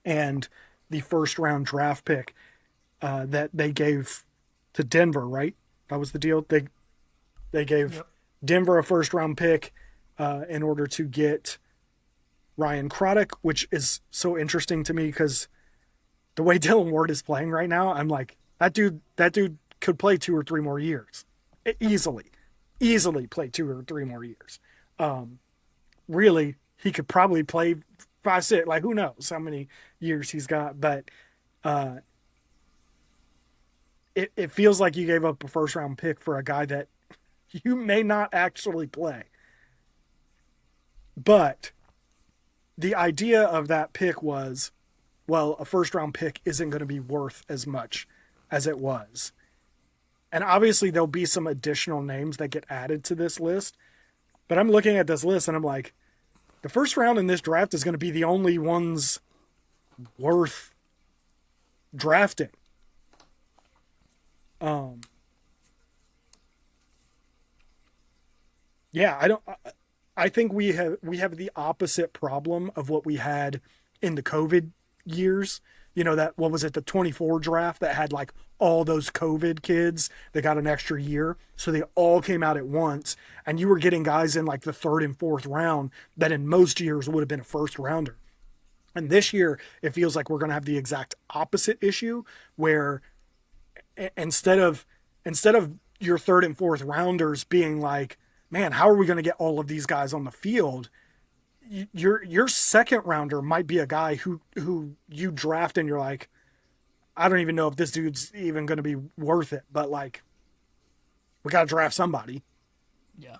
Speaker 1: and the first round draft pick that they gave to Denver, right? That was the deal. They gave Denver a first round pick in order to get Ryan Craddock, which is so interesting to me because the way Dylan Ward is playing right now, I'm like, that dude could play 2 or 3 more years. Easily play 2 or 3 more years. Really, he could probably play 5, 6, like who knows how many years he's got, but it feels like you gave up a first round pick for a guy that you may not actually play. But the idea of that pick was, well, a first round pick isn't going to be worth as much as it was. And obviously there'll be some additional names that get added to this list. But I'm looking at this list and I'm like, the first round in this draft is going to be the only ones worth drafting. Yeah, I think we have the opposite problem of what we had in the COVID years. You know, that, what was it, the 24 draft that had like all those COVID kids that got an extra year. So they all came out at once, and you were getting guys in like the third and fourth round that in most years would have been a first rounder. And this year, it feels like we're going to have the exact opposite issue, where instead of your third and fourth rounders being like, man, how are we going to get all of these guys on the field? Your second rounder might be a guy who you draft and you're like, I don't even know if this dude's even going to be worth it, but like, we got to draft somebody.
Speaker 2: Yeah.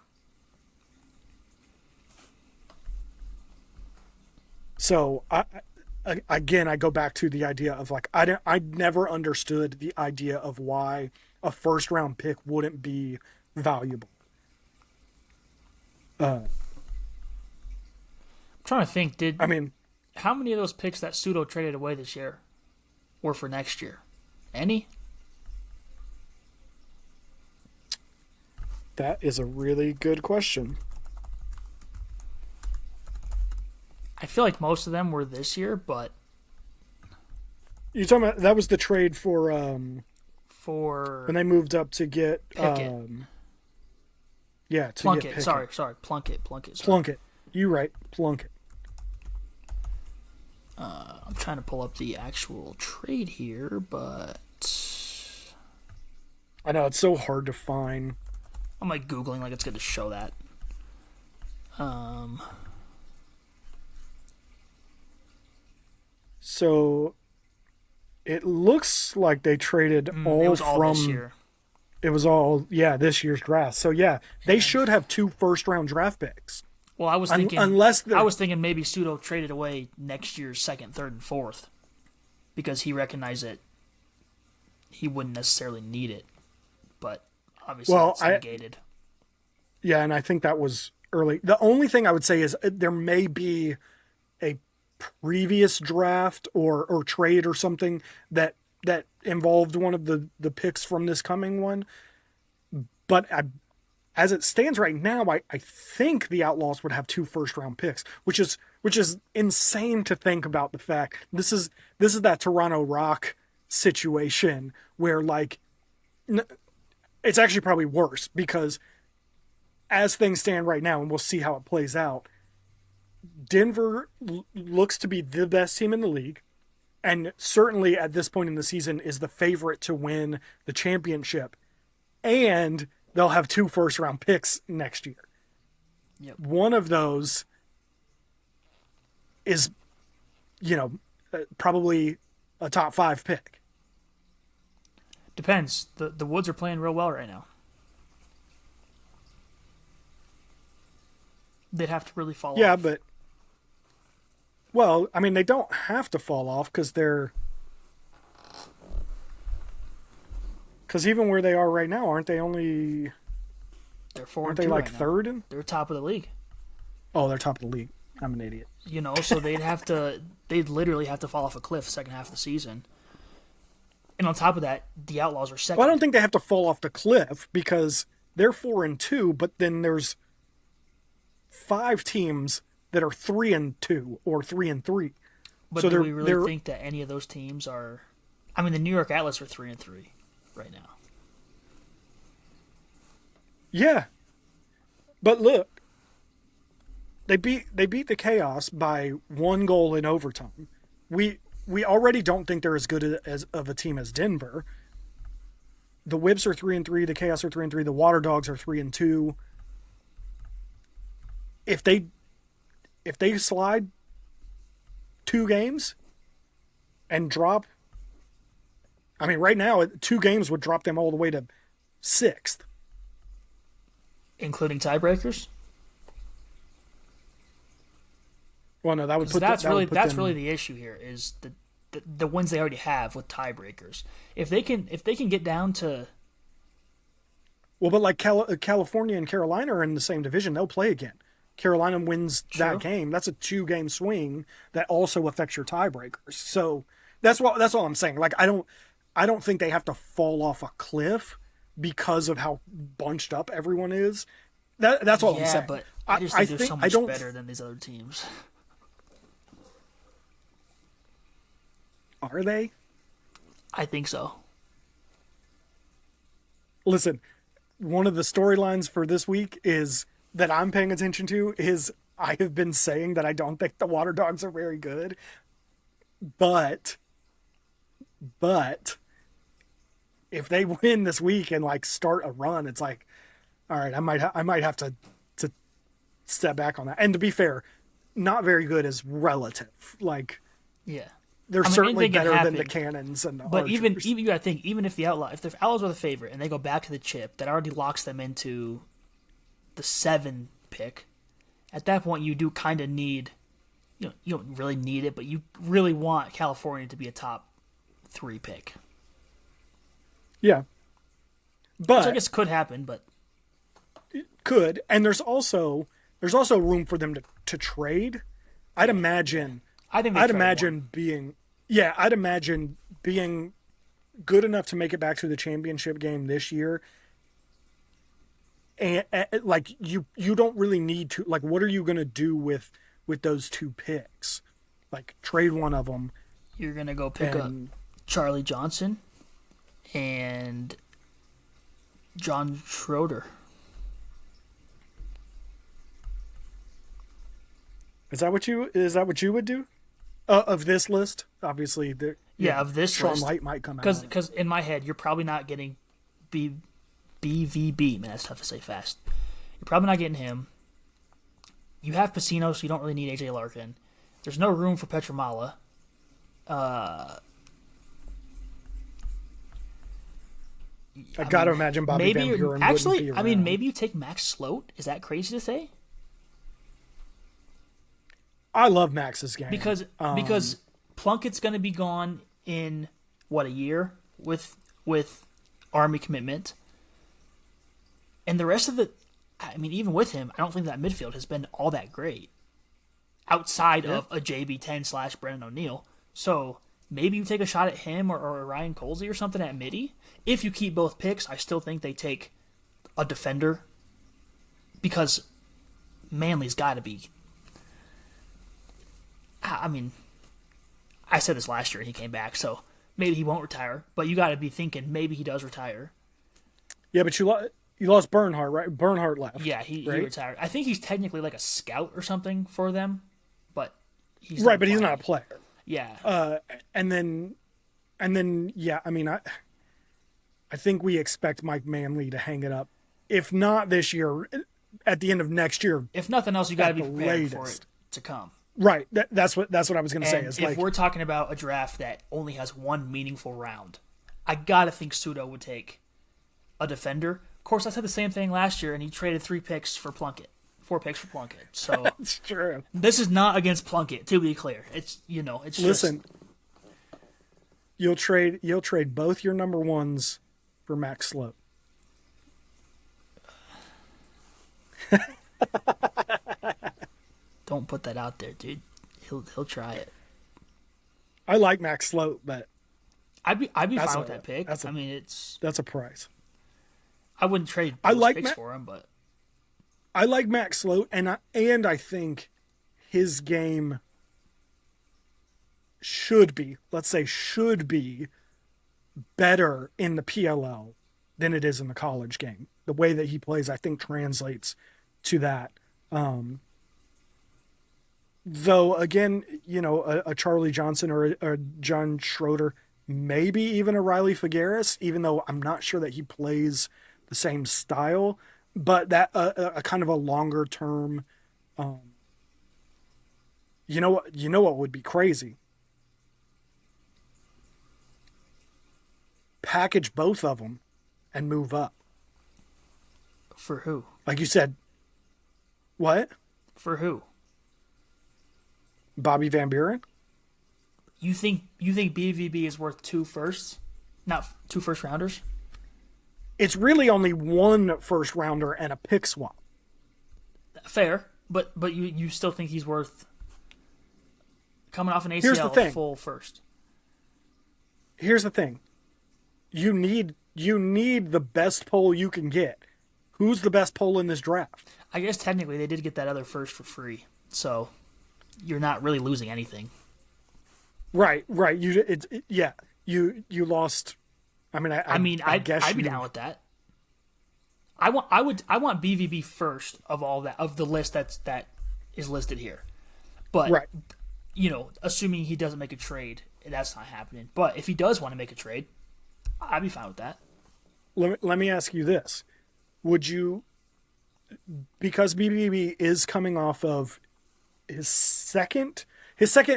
Speaker 1: So I go back to the idea of like, I never understood the idea of why a first round pick wouldn't be valuable.
Speaker 2: I'm trying to think, how many of those picks that Pseudo traded away this year were for next year? Any?
Speaker 1: That is a really good question.
Speaker 2: I feel like most of them were this year, but
Speaker 1: You're talking about, that was the trade for when they moved up to get
Speaker 2: Pickett.
Speaker 1: Yeah, to
Speaker 2: Plunkett.
Speaker 1: get
Speaker 2: Sorry, Plunkett. Sorry.
Speaker 1: Plunkett. You right, Plunkett.
Speaker 2: I'm trying to pull up the actual trade here, but
Speaker 1: I know it's so hard to find.
Speaker 2: I'm like Googling like it's good to show that.
Speaker 1: So it looks like they traded
Speaker 2: it was all
Speaker 1: from
Speaker 2: this year.
Speaker 1: It was all this year's draft. So yeah, they should have 2 first round draft picks.
Speaker 2: Well, I was thinking
Speaker 1: unless
Speaker 2: I was thinking maybe Pseudo traded away next year's second, third, and fourth because he recognized that he wouldn't necessarily need it, but obviously it's negated.
Speaker 1: Yeah, and I think that was early. The only thing I would say is there may be a previous draft or trade or something that involved one of the picks from this coming one. But as it stands right now, I think the Outlaws would have 2 first round picks, which is insane to think about. The fact this is that Toronto Rock situation where like it's actually probably worse, because as things stand right now, and we'll see how it plays out, Denver looks to be the best team in the league, and certainly at this point in the season is the favorite to win the championship, and they'll have 2 first round picks next year.
Speaker 2: Yep.
Speaker 1: One of those is, probably a top 5 pick.
Speaker 2: Depends. The Woods are playing real well right now. They'd have to really fall off.
Speaker 1: Yeah, but well, I mean, they don't have to fall off because even where they are right now, aren't they only?
Speaker 2: They're 4
Speaker 1: Aren't
Speaker 2: and 2
Speaker 1: they like
Speaker 2: right now.
Speaker 1: third?
Speaker 2: They're top of the league.
Speaker 1: Oh, they're top of the league. I'm an idiot.
Speaker 2: So they'd literally have to fall off a cliff second half of the season. And on top of that, the Outlaws are second.
Speaker 1: Well, I don't think they have to fall off the cliff because they're 4 and 2, but then there's 5 teams that are 3 and 2 or 3 and 3.
Speaker 2: But
Speaker 1: so
Speaker 2: do we really think that any of those teams are? I mean, the New York Atlas are 3 and 3 right now.
Speaker 1: Yeah, but look, they beat the Chaos by 1 goal in overtime. We already don't think they're as good as of a team as Denver. The Whips are 3 and 3. The Chaos are 3 and 3. The Water Dogs are 3 and 2. If they slide 2 games and drop, I mean, right now 2 games would drop them all the way to 6th,
Speaker 2: including tiebreakers.
Speaker 1: Well, no, that would put
Speaker 2: that's
Speaker 1: them,
Speaker 2: really the issue here is the wins they already have with tiebreakers. If they can get down to
Speaker 1: Well, but like California and Carolina are in the same division. They'll play again. Carolina wins that game. That's a 2-game swing that also affects your tiebreakers. So that's all I'm saying. Like I don't think they have to fall off a cliff because of how bunched up everyone is. That's all I'm saying.
Speaker 2: Yeah, but I just think they're so much better than these other teams.
Speaker 1: Are they?
Speaker 2: I think so.
Speaker 1: Listen, one of the storylines for this week is that I'm paying attention to is I have been saying that I don't think the Water Dogs are very good, but if they win this week and like start a run, it's like, all right, I might have to step back on that. And to be fair, not very good is relative. Like,
Speaker 2: yeah,
Speaker 1: they're certainly better than the Cannons and the
Speaker 2: But
Speaker 1: Archers.
Speaker 2: even you got to think, even if the Outlaws are the favorite and they go back to the chip, that already locks them into the 7 pick. At that point, you do kind of need, you don't really need it, but you really want California to be a top 3 pick.
Speaker 1: Yeah, but
Speaker 2: which I guess could happen, but
Speaker 1: could. And there's also room for them to trade. I'd imagine being good enough to make it back to the championship game this year. And like you don't really need to, like, what are you going to do with those 2 picks? Like, trade one of them.
Speaker 2: You're going to go pick up Charlie Johnson and John Schroeder.
Speaker 1: Is that what you would do? Of this list, obviously,
Speaker 2: of this
Speaker 1: Sean
Speaker 2: list,
Speaker 1: Light might come out.
Speaker 2: Because in my head, you're probably not getting BVB. Man, that's tough to say fast. You're probably not getting him. You have Pacino, so you don't really need AJ Larkin. There's no room for Petramala.
Speaker 1: I gotta imagine Bobby Van Buren
Speaker 2: actually,
Speaker 1: wouldn't be around.
Speaker 2: maybe you take Max Sloat. Is that crazy to say?
Speaker 1: I love Max's game
Speaker 2: because Plunkett's going to be gone in a year with Army commitment, and the rest of the, I mean, even with him, I don't think that midfield has been all that great outside of a JB10 / Brendan O'Neill. So maybe you take a shot at him or Ryan Colsey or something at midi. If you keep both picks, I still think they take a defender because Manly's got to be. I mean, I said this last year and he came back, so maybe he won't retire. But you got to be thinking maybe he does retire.
Speaker 1: Yeah, but you lost Bernhardt, right? Bernhardt left.
Speaker 2: Yeah, he retired. I think he's technically like a scout or something for them, but he's
Speaker 1: right. But he's not a player.
Speaker 2: Yeah.
Speaker 1: And then yeah. I mean, I think we expect Mike Manley to hang it up, if not this year, at the end of next year.
Speaker 2: If nothing else, you got to be prepared for it to come.
Speaker 1: Right. That's what I was going to say. Is
Speaker 2: if we're talking about a draft that only has one meaningful round, I got to think Sudo would take a defender. Of course, I said the same thing last year, and he traded 4 picks for Plunkett. So
Speaker 1: that's true.
Speaker 2: This is not against Plunkett, to be clear. It's it's
Speaker 1: listen. You'll trade both your number 1s for Max Sloat.
Speaker 2: Don't put that out there, dude. He'll try it.
Speaker 1: I like Max Sloat, but
Speaker 2: I'd be fine with that pick. That's
Speaker 1: a price.
Speaker 2: I wouldn't trade both picks for him, but
Speaker 1: I like Max Sloat, and I think his game should be better in the PLL than it is in the college game. The way that he plays, I think, translates to that. Though, again, a Charlie Johnson or a John Schroeder, maybe even a Riley Figueres, even though I'm not sure that he plays the same style, but that a kind of a longer term. You know what would be crazy? Package both of them and move up.
Speaker 2: For who?
Speaker 1: Like you said. What?
Speaker 2: For who?
Speaker 1: Bobby Van Buren?
Speaker 2: You think BVB is worth 2 firsts? Not 2 first rounders?
Speaker 1: it's really only one first rounder and a pick swap.
Speaker 2: Fair, but you still think he's worth coming off an
Speaker 1: Here's the
Speaker 2: ACL
Speaker 1: thing.
Speaker 2: full first?
Speaker 1: Here's the thing. You need the best poll you can get. Who's the best poll in this draft?
Speaker 2: I guess technically they did get that other first for free, so you're not really losing anything.
Speaker 1: Right. You lost. I mean, I guess
Speaker 2: I'd be down with that. I want BVB first of all that of the list that is listed here, but
Speaker 1: right.
Speaker 2: Assuming he doesn't make a trade, that's not happening. But if he does want to make a trade, I'd be fine with that.
Speaker 1: Let me ask you this: would you, because BBB is coming off of his second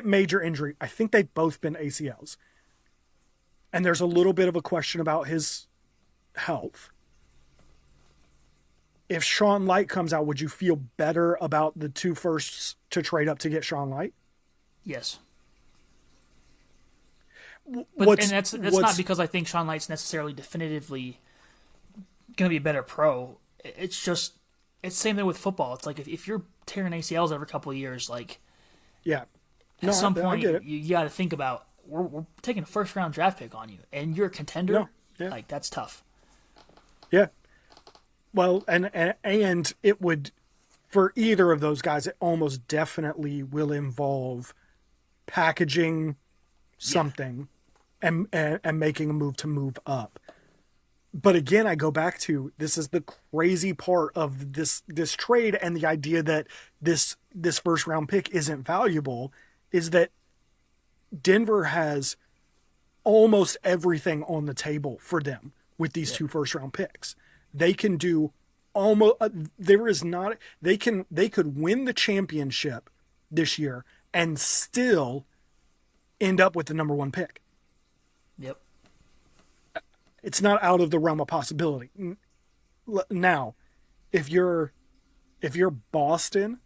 Speaker 1: major injury? I think they've both been ACLs, and there's a little bit of a question about his health. If Sean Light comes out, would you feel better about the 2 firsts to trade up to get Sean Light?
Speaker 2: Yes. But that's not because I think Sean Light's necessarily definitively going to be a better pro. It's just it's the same thing with football. It's like if you're tearing ACLs every couple of years, like
Speaker 1: yeah,
Speaker 2: at some point you got to think about we're taking a first round draft pick on you, and you're a contender.
Speaker 1: No, yeah.
Speaker 2: Like that's tough.
Speaker 1: Yeah. Well, and it would, for either of those guys, it almost definitely will involve packaging something and making a move to move up. But again, I go back to, this is the crazy part of this trade, and the idea that this first round pick isn't valuable is that Denver has almost everything on the table for them with these 2 first round picks. They can do almost they could win the championship this year and still end up with the number 1 pick.
Speaker 2: Yep.
Speaker 1: It's not out of the realm of possibility. Now, if you're Boston,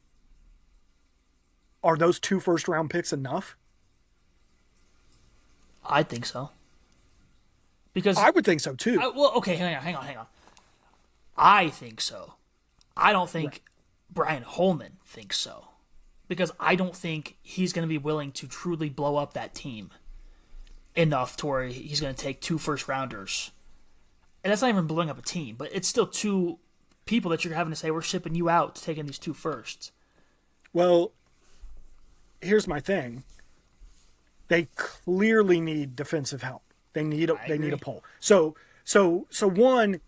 Speaker 1: are those 2 first round picks enough?
Speaker 2: I think so. Because
Speaker 1: I would think so too.
Speaker 2: Okay, hang on. I think so. I don't think Brian Holman thinks so. Because I don't think he's going to be willing to truly blow up that team enough to where he's going to take 2 first rounders. And that's not even blowing up a team, but it's still 2 people that you're having to say, we're shipping you out to taking these 2 firsts.
Speaker 1: Well, here's my thing. They clearly need defensive help. They need a pull. So one,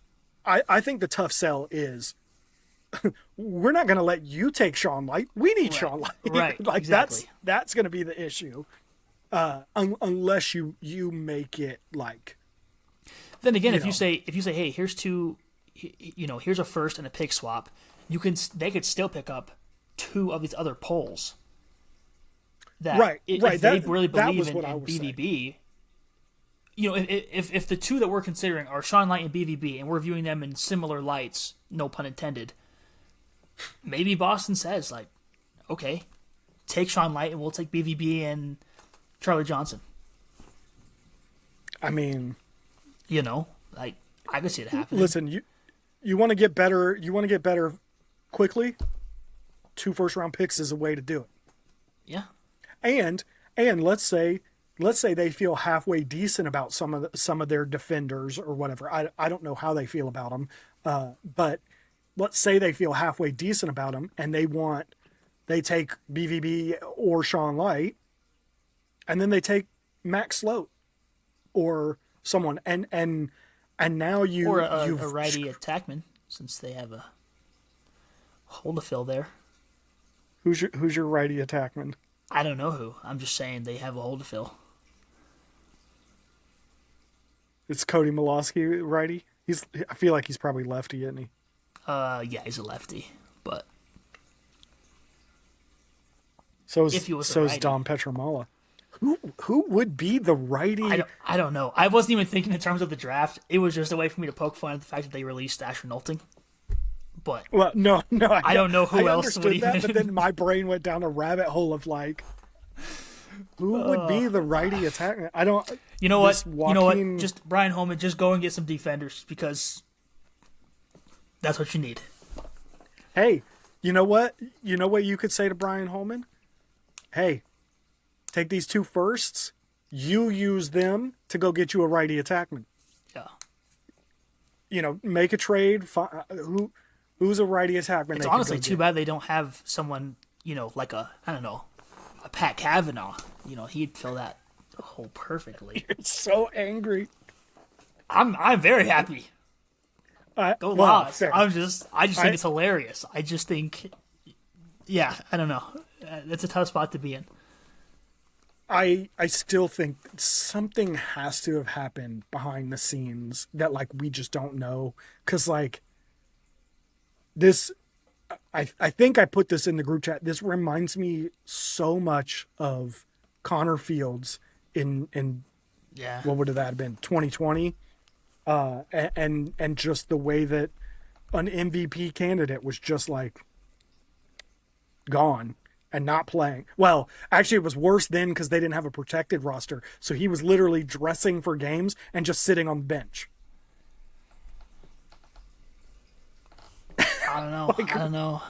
Speaker 1: I think the tough sell is we're not going to let you take Sean Light. We need Sean Light.
Speaker 2: Right.
Speaker 1: Like
Speaker 2: exactly.
Speaker 1: that's going to be the issue. Unless you make it like.
Speaker 2: Then again, if you say, hey, here's 2, here's a first and a pick swap, they could still pick up 2 of these other polls. If they really believe in BVB, if the 2 that we're considering are Sean Light and BVB, and we're viewing them in similar lights, no pun intended, maybe Boston says, like, okay, take Sean Light and we'll take BVB and Charlie Johnson.
Speaker 1: I mean,
Speaker 2: like, I could see it happening.
Speaker 1: Listen, you want to get better. You want to get better quickly. 2 first round picks is a way to do it.
Speaker 2: Yeah.
Speaker 1: And let's say they feel halfway decent about some of their defenders or whatever. I don't know how they feel about them, but let's say they feel halfway decent about them, and they take BVB or Sean Light, and then they take Max Sloat or someone, and now you
Speaker 2: or a righty attackman, since they have a hole to fill there.
Speaker 1: Who's your righty attackman?
Speaker 2: I don't know who. I'm just saying they have a hole to fill.
Speaker 1: It's Cody Milosky, righty. I feel like he's probably lefty, isn't he?
Speaker 2: Yeah, he's a lefty, but
Speaker 1: so is Dom Petramala. Who would be the righty?
Speaker 2: I don't know. I wasn't even thinking in terms of the draft. It was just a way for me to poke fun at the fact that they released Asher Nolting. But
Speaker 1: no,
Speaker 2: I don't know who else would
Speaker 1: understood that,
Speaker 2: even.
Speaker 1: but then my brain went down a rabbit hole of like, who would be the righty attacker? I don't.
Speaker 2: You know what? Just Brian Holman. Just go and get some defenders because That's what you need.
Speaker 1: Hey, you know what? You know what you could say to Brian Holman? Hey, take these 2 firsts. You use them to go get you a righty attackman.
Speaker 2: Yeah.
Speaker 1: You know, make a trade. Who's a righty attackman?
Speaker 2: It's honestly too bad they don't have someone, like a Pat Kavanaugh. He'd fill that hole perfectly.
Speaker 1: You're so angry.
Speaker 2: I'm very happy. Go Lots. I just think it's hilarious. I just think, I don't know. It's a tough spot to be in.
Speaker 1: I still think something has to have happened behind the scenes that we just don't know. 'Cause this, I think I put this in the group chat. This reminds me so much of Connor Fields in what would that have been, 2020, and just the way that an MVP candidate was just gone and not playing. Well, actually, it was worse then because they didn't have a protected roster, so he was literally dressing for games and just sitting on the bench.
Speaker 2: I don't know.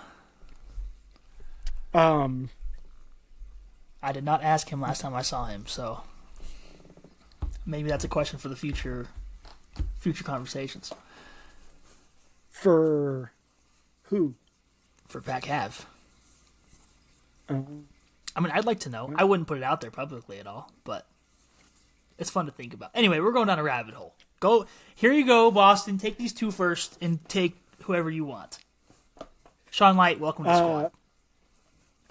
Speaker 2: I did not ask him last time I saw him, so maybe that's a question for the future conversations.
Speaker 1: For who?
Speaker 2: For Pat Cav. I mean, I'd like to know. I wouldn't put it out there publicly at all, but it's fun to think about. Anyway, we're going down a rabbit hole. Here you go, Boston. Take these 2 first and take whoever you want. Sean Light, welcome to the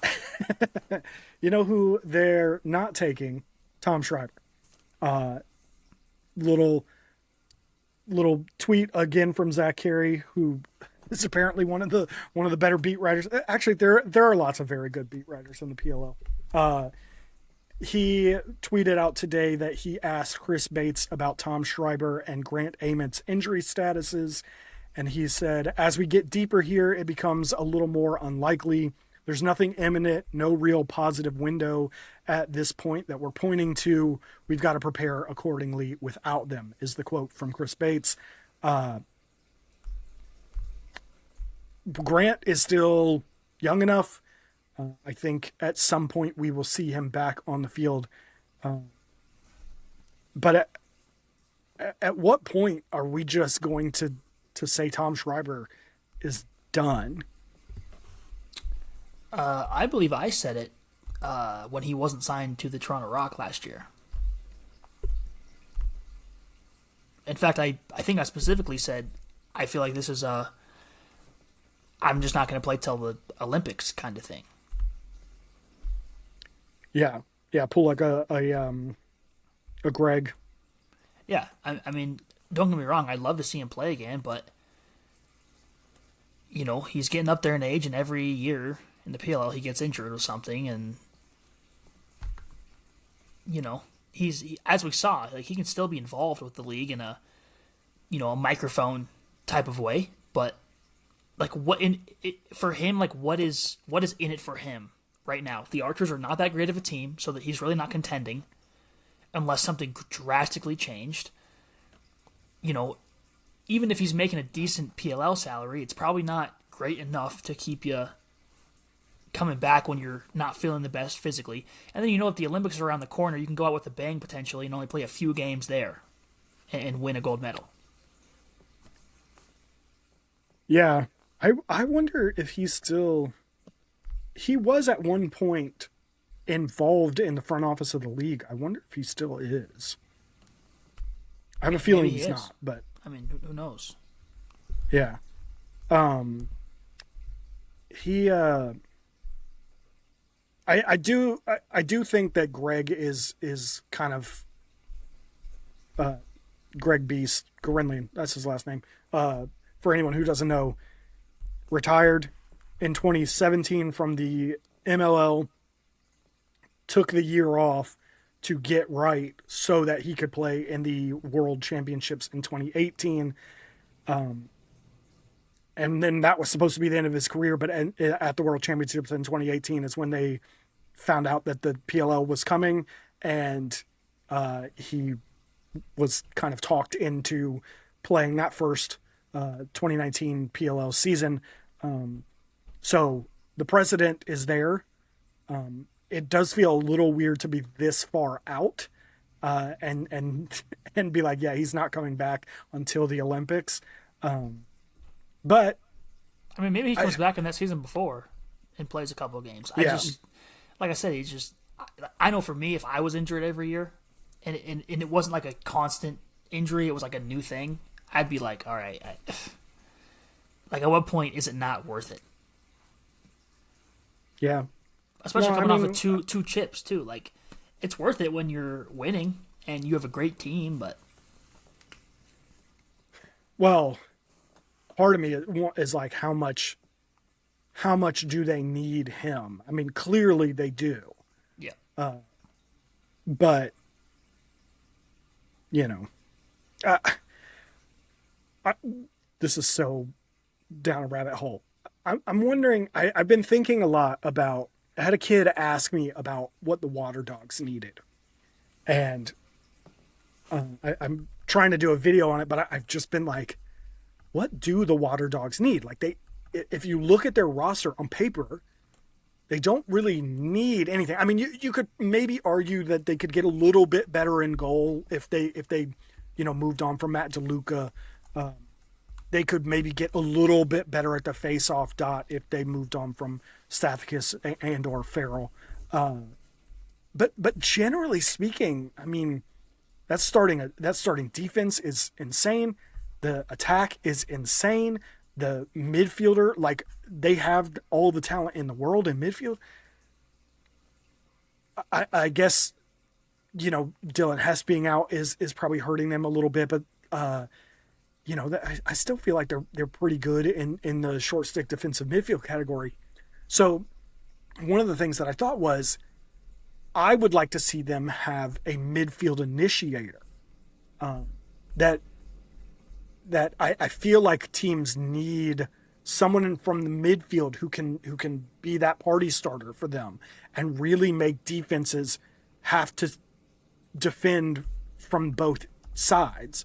Speaker 2: squad.
Speaker 1: You know who they're not taking? Tom Schreiber. Little tweet again from Zach Carey, who is apparently one of the better beat writers. Actually, there are lots of very good beat writers in the PLL. He tweeted out today that he asked Chris Bates about Tom Schreiber and Grant Ament's injury statuses, and he said, as we get deeper here, it becomes a little more unlikely. There's nothing imminent, no real positive window at this point that we're pointing to. We've got to prepare accordingly without them, is the quote from Chris Bates. Grant is still young enough. I think at some point we will see him back on the field. But at what point are we just going to say Tom Schreiber is done?
Speaker 2: I believe I said it when he wasn't signed to the Toronto Rock last year. In fact, I think I specifically said I feel like this is I'm just not going to play till the Olympics kind of thing.
Speaker 1: Yeah, pull like a Greg.
Speaker 2: Yeah, I mean, don't get me wrong. I'd love to see him play again, but he's getting up there in age, and every year in the PLL he gets injured or something, and he's as we saw, he can still be involved with the league in a a microphone type of way, but what in it for him? What is in it for him right now? The Archers are not that great of a team, so that he's really not contending unless something drastically changed. Even if he's making a decent PLL salary, it's probably not great enough to keep you coming back when you're not feeling the best physically. And then if the Olympics are around the corner, you can go out with a bang potentially and only play a few games there and win a gold medal.
Speaker 1: Yeah. I wonder if he's still... He was at one point involved in the front office of the league. I wonder if he still is. I have a feeling he's not, but...
Speaker 2: I mean, who knows?
Speaker 1: Yeah. I do think that Greg is kind of Greg Beast, Gorenlian, that's his last name. For anyone who doesn't know, retired in 2017 from the MLL, took the year off to get right so that he could play in the World Championships in 2018. And then that was supposed to be the end of his career, but at the World Championships in 2018 is when they found out that the PLL was coming, and he was kind of talked into playing that first 2019 PLL season. So the president is there. It does feel a little weird to be this far out, and and be like, yeah, he's not coming back until the Olympics. But
Speaker 2: I mean, maybe he comes back in that season before and plays a couple of games. Like I said, he's just. I know for me, if I was injured every year, and it wasn't like a constant injury, it was like a new thing, I'd be like, all right, like at what point is it not worth it?
Speaker 1: Yeah.
Speaker 2: Especially coming off of two chips too. Like, it's worth it when you're winning and you have a great team, but
Speaker 1: well, part of me is like, how much do they need him? I mean, clearly they do.
Speaker 2: Yeah.
Speaker 1: But you know, this is so down a rabbit hole. I'm wondering. I've been thinking a lot about. I had a kid ask me about what the water dogs needed, and I'm trying to do a video on it, but I've just been like, what do the water dogs need? Like, if you look at their roster on paper, they don't really need anything. I mean, you could maybe argue that they could get a little bit better in goal if they moved on from Matt DeLuca. They could maybe get a little bit better at the face-off dot if they moved on from Stathakis and or Farrell. But generally speaking, I mean, that starting defense is insane. The attack is insane. The midfielder, like, they have all the talent in the world in midfield. I guess, Dylan Hess being out is probably hurting them a little bit, but I still feel like they're pretty good in the short stick defensive midfield category. So one of the things that I thought was, I would like to see them have a midfield initiator. That I feel like teams need someone from the midfield who can be that party starter for them and really make defenses have to defend from both sides.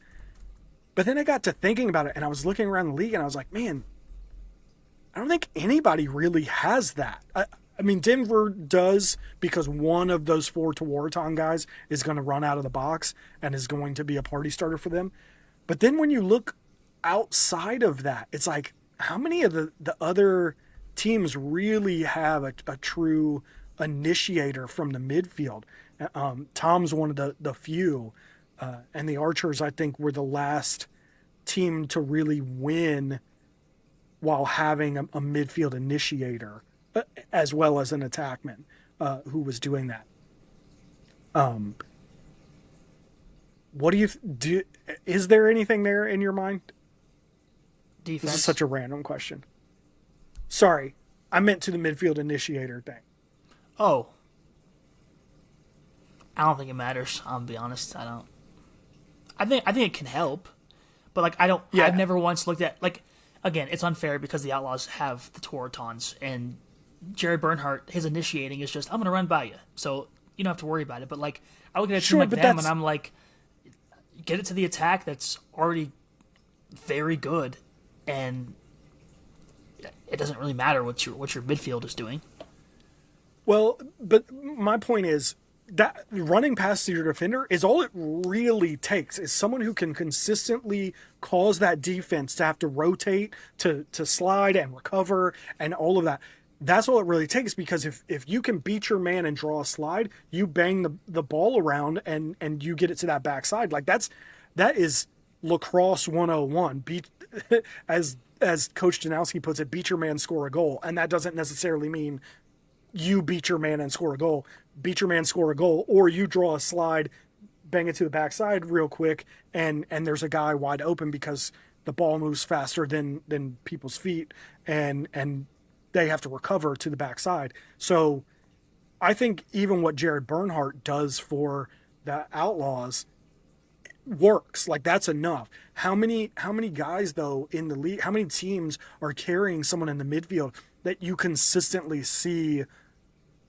Speaker 1: But then I got to thinking about it, and I was looking around the league, and I was like, man, I don't think anybody really has that. I mean, Denver does, because one of those 4 Tewaaraton guys is going to run out of the box and is going to be a party starter for them. But then when you look outside of that, it's like, how many of the other teams really have a true initiator from the midfield? Tom's one of the few. And the Archers, I think, were the last team to really win while having a midfield initiator, as well as an attackman who was doing that. What do you do? Is there anything there in your mind?
Speaker 2: Defense.
Speaker 1: This is such a random question. Sorry, I meant to the midfield initiator thing.
Speaker 2: Oh, I don't think it matters. I'll be honest. I don't. I think it can help, but like I don't. Yeah. I've never once looked at, like, again, it's unfair because the Outlaws have the Teuratons, and Jared Bernhardt, his initiating is just, I'm going to run by you, so you don't have to worry about it. But like, I look at a team like them, and I'm like, get it to the attack that's already very good, and it doesn't really matter what your midfield is doing.
Speaker 1: Well, but my point is that running past your defender is all it really takes, is someone who can consistently cause that defense to have to rotate, to slide and recover and all of that. That's all it really takes, because if you can beat your man and draw a slide, you bang the ball around and you get it to that backside. Like, that is lacrosse 101. Beat, as Coach Janowski puts it, beat your man, score a goal. And that doesn't necessarily mean you beat your man and score a goal. Beat your man, score a goal, or you draw a slide, bang it to the backside real quick, and there's a guy wide open because the ball moves faster than people's feet, and they have to recover to the backside. So I think even what Jared Bernhardt does for the Outlaws works. Like, that's enough. How many guys, though, in the league, how many teams are carrying someone in the midfield that you consistently see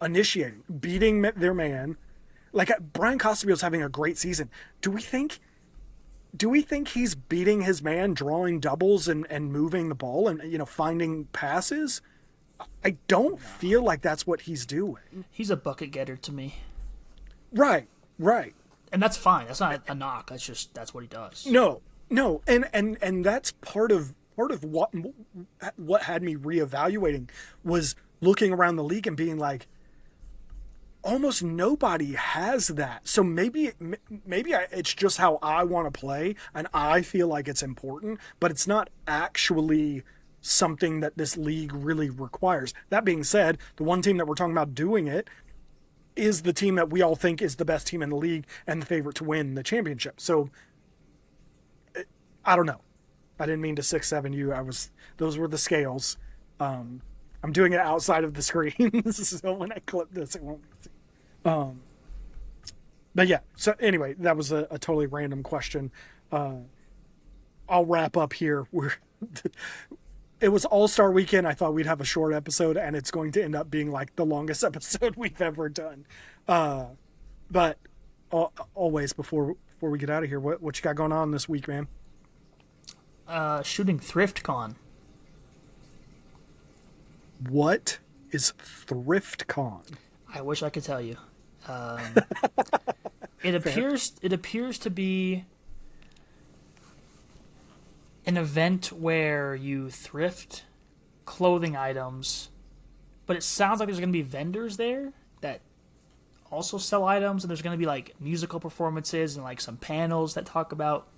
Speaker 1: initiating, beating their man? Like, Brian Costabille's having a great season. Do we think do we think he's beating his man, drawing doubles and moving the ball and, finding passes? I don't feel like that's what he's doing.
Speaker 2: He's a bucket getter to me.
Speaker 1: Right.
Speaker 2: And that's fine. That's not a knock. That's what he does.
Speaker 1: No. And that's part of what had me reevaluating was looking around the league and being like, almost nobody has that. So maybe it's just how I want to play and I feel like it's important, but it's not actually something that this league really requires. That being said, the one team that we're talking about doing it is the team that we all think is the best team in the league and the favorite to win the championship. So I don't know. I didn't mean to 6-7 you. Those were the scales. I'm doing it outside of the screen, so when I clip this, it won't be seen. But yeah. So anyway, that was a totally random question. I'll wrap up here. It was All-Star Weekend. I thought we'd have a short episode, and it's going to end up being like the longest episode we've ever done. But always before we get out of here, what you got going on this week, man?
Speaker 2: Shooting ThriftCon.
Speaker 1: What is ThriftCon?
Speaker 2: I wish I could tell you. It appears to be an event where you thrift clothing items, but it sounds like there's going to be vendors there that also sell items, and there's going to be like musical performances and like some panels that talk about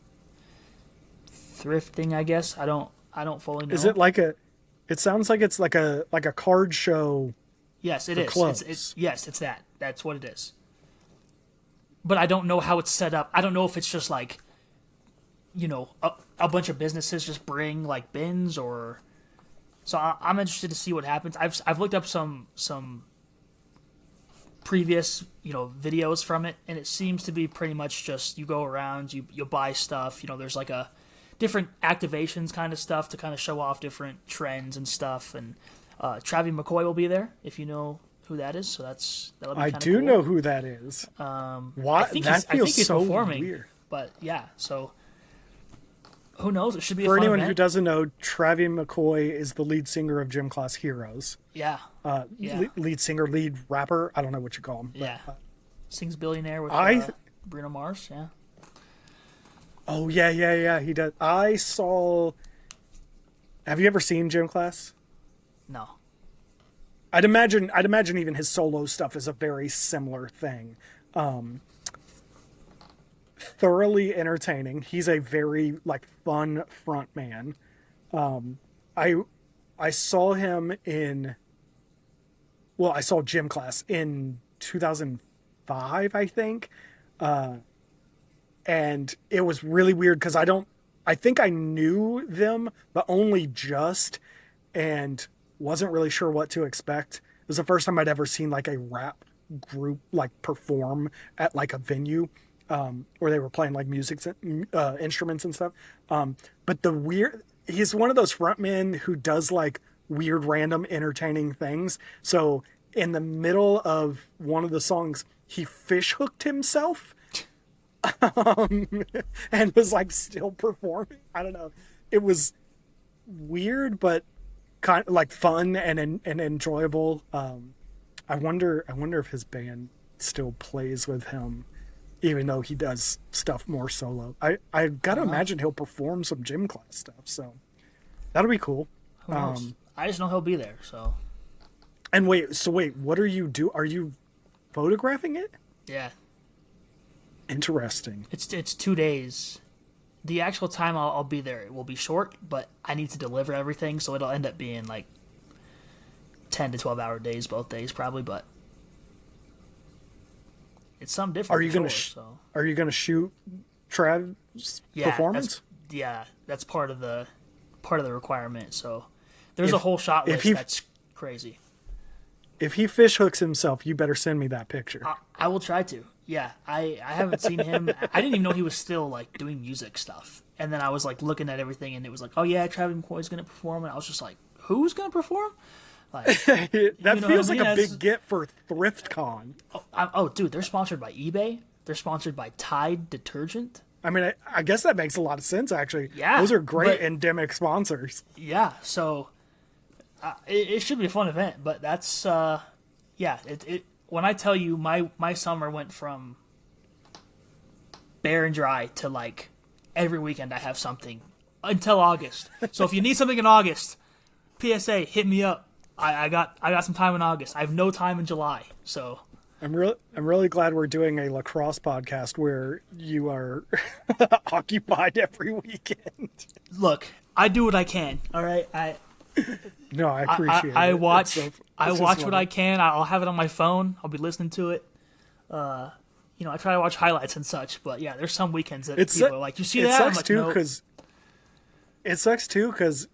Speaker 2: thrifting. I guess I don't fully know.
Speaker 1: Is it like it sounds like it's like a card show?
Speaker 2: Yes, it is. Yes, it's that. That's what it is. But I don't know how it's set up. I don't know if it's just like, a bunch of businesses just bring like bins or. So I'm interested to see what happens. I've looked up some previous videos from it, and it seems to be pretty much just you go around, you buy stuff. There's like a different activations kind of stuff to kind of show off different trends and stuff. And Travis McCoy will be there, if you know who that is. So that'll be
Speaker 1: I
Speaker 2: kind of
Speaker 1: do
Speaker 2: cool.
Speaker 1: know who that is.
Speaker 2: Why? I think he's so performing. Weird. But yeah, so who knows? It should be
Speaker 1: for
Speaker 2: a fun
Speaker 1: anyone
Speaker 2: event.
Speaker 1: who doesn't know. Travis McCoy is the lead singer of Gym Class Heroes.
Speaker 2: Yeah.
Speaker 1: Lead singer, lead rapper. I don't know what you call him.
Speaker 2: Yeah.
Speaker 1: But,
Speaker 2: sings Billionaire with Bruno Mars. Yeah.
Speaker 1: Oh yeah. He does. I saw. Have you ever seen Gym Class?
Speaker 2: No.
Speaker 1: I'd imagine even his solo stuff is a very similar thing. Thoroughly entertaining. He's a very fun front man. I saw him I saw Gym Class in 2005, I think. And it was really weird because I think I knew them, but only just, and wasn't really sure what to expect. It was the first time I'd ever seen a rap group perform at a venue, where they were playing music instruments and stuff. But he's one of those frontmen who does weird, random, entertaining things. So in the middle of one of the songs, he fish hooked himself. And was still performing. I don't know. It was weird, but kind of fun and enjoyable. I wonder if his band still plays with him, even though he does stuff more solo. I gotta imagine he'll perform some Gym Class stuff. So that'll be cool.
Speaker 2: Who knows? I just know he'll be there. So.
Speaker 1: And wait, what are you do? Are you photographing it?
Speaker 2: Yeah.
Speaker 1: Interesting.
Speaker 2: It's 2 days. The actual time I'll be there, it will be short, but I need to deliver everything, so it'll end up being 10 to 12 hour days both days probably, but it's something different.
Speaker 1: Are you gonna shoot Trav's performance?
Speaker 2: That's part of the requirement. So there's a whole shot list that's crazy.
Speaker 1: If he fish hooks himself, you better send me that picture.
Speaker 2: I will try to. Yeah, I haven't seen him. I didn't even know he was still doing music stuff. And then I was looking at everything, and it was oh yeah, Travis McCoy's gonna perform, and I was just who's gonna perform?
Speaker 1: That feels like a big get for ThriftCon.
Speaker 2: Oh, dude, they're sponsored by eBay. They're sponsored by Tide detergent.
Speaker 1: I mean, I guess that makes a lot of sense, actually.
Speaker 2: Yeah,
Speaker 1: Those are great
Speaker 2: but-
Speaker 1: endemic sponsors.
Speaker 2: Yeah, so it should be a fun event, but that's yeah. It when I tell you my summer went from bare and dry to like every weekend I have something until August. So if you need something in August, PSA, hit me up. I got some time in August. I have no time in July, so.
Speaker 1: I'm really glad we're doing a lacrosse podcast where you are occupied every weekend.
Speaker 2: Look, I do what I can. All right,
Speaker 1: No, I appreciate it.
Speaker 2: I watch
Speaker 1: I
Speaker 2: watch what I can. I'll have it on my phone. I'll be listening to it. You know, I try to watch highlights and such. But yeah, there's some weekends that people are like, "You see that?"
Speaker 1: Sucks too because it sucks too because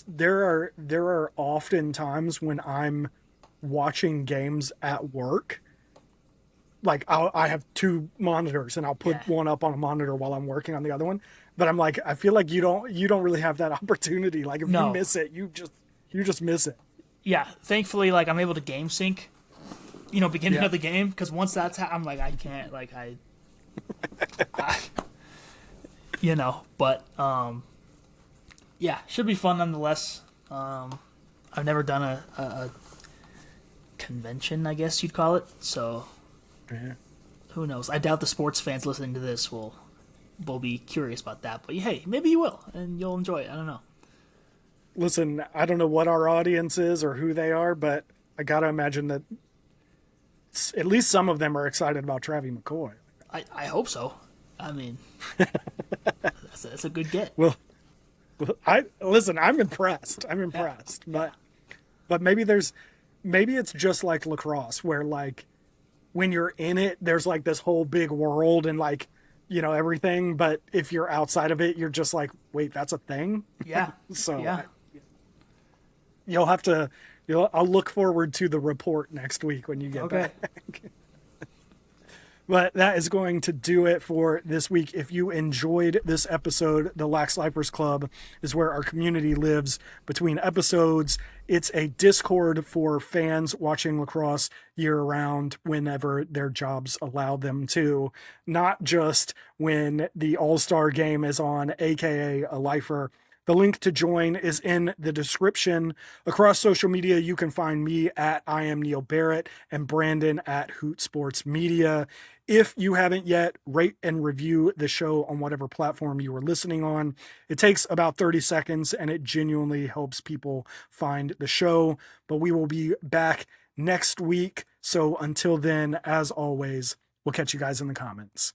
Speaker 1: there are often times when I'm watching games at work. Like I have two monitors and I'll put one up on a monitor while I'm working on the other one. But I'm like, I feel like you don't really have that opportunity. Like if you miss it, you just miss it.
Speaker 2: Yeah, thankfully, like I'm able to game sync. You know, beginning of the game, because once that's I'm like, I can't, like you know, but yeah, should be fun nonetheless. I've never done a convention, I guess you'd call it, so who knows? I doubt the sports fans listening to this will be curious about that, but hey, maybe you will, and you'll enjoy it. I don't know.
Speaker 1: Listen, I don't know what our audience is or who they are, but I gotta imagine that at least some of them are excited about Travie McCoy.
Speaker 2: I hope so. I mean, that's a good get.
Speaker 1: Well, I'm impressed. I'm impressed, but maybe it's just like lacrosse where like when you're in it, there's like this whole big world and like, you know, everything. But if you're outside of it, you're just like, wait, that's a thing.
Speaker 2: Yeah.
Speaker 1: So
Speaker 2: yeah.
Speaker 1: I'll look forward to the report next week when you get back. But that is going to do it for this week. If you enjoyed this episode, the Lax Lipers Club is where our community lives between episodes. It's a Discord for fans watching lacrosse year-round whenever their jobs allow them to, not just when the All-Star Game is on, aka a lifer. The link to join is in the description. Across social media, you can find me at I am Neil Barrett and Brandon at Hoot Sports Media. If you haven't yet, rate and review the show on whatever platform you are listening on. It takes about 30 seconds and it genuinely helps people find the show. But we will be back next week. So until then, as always, we'll catch you guys in the comments.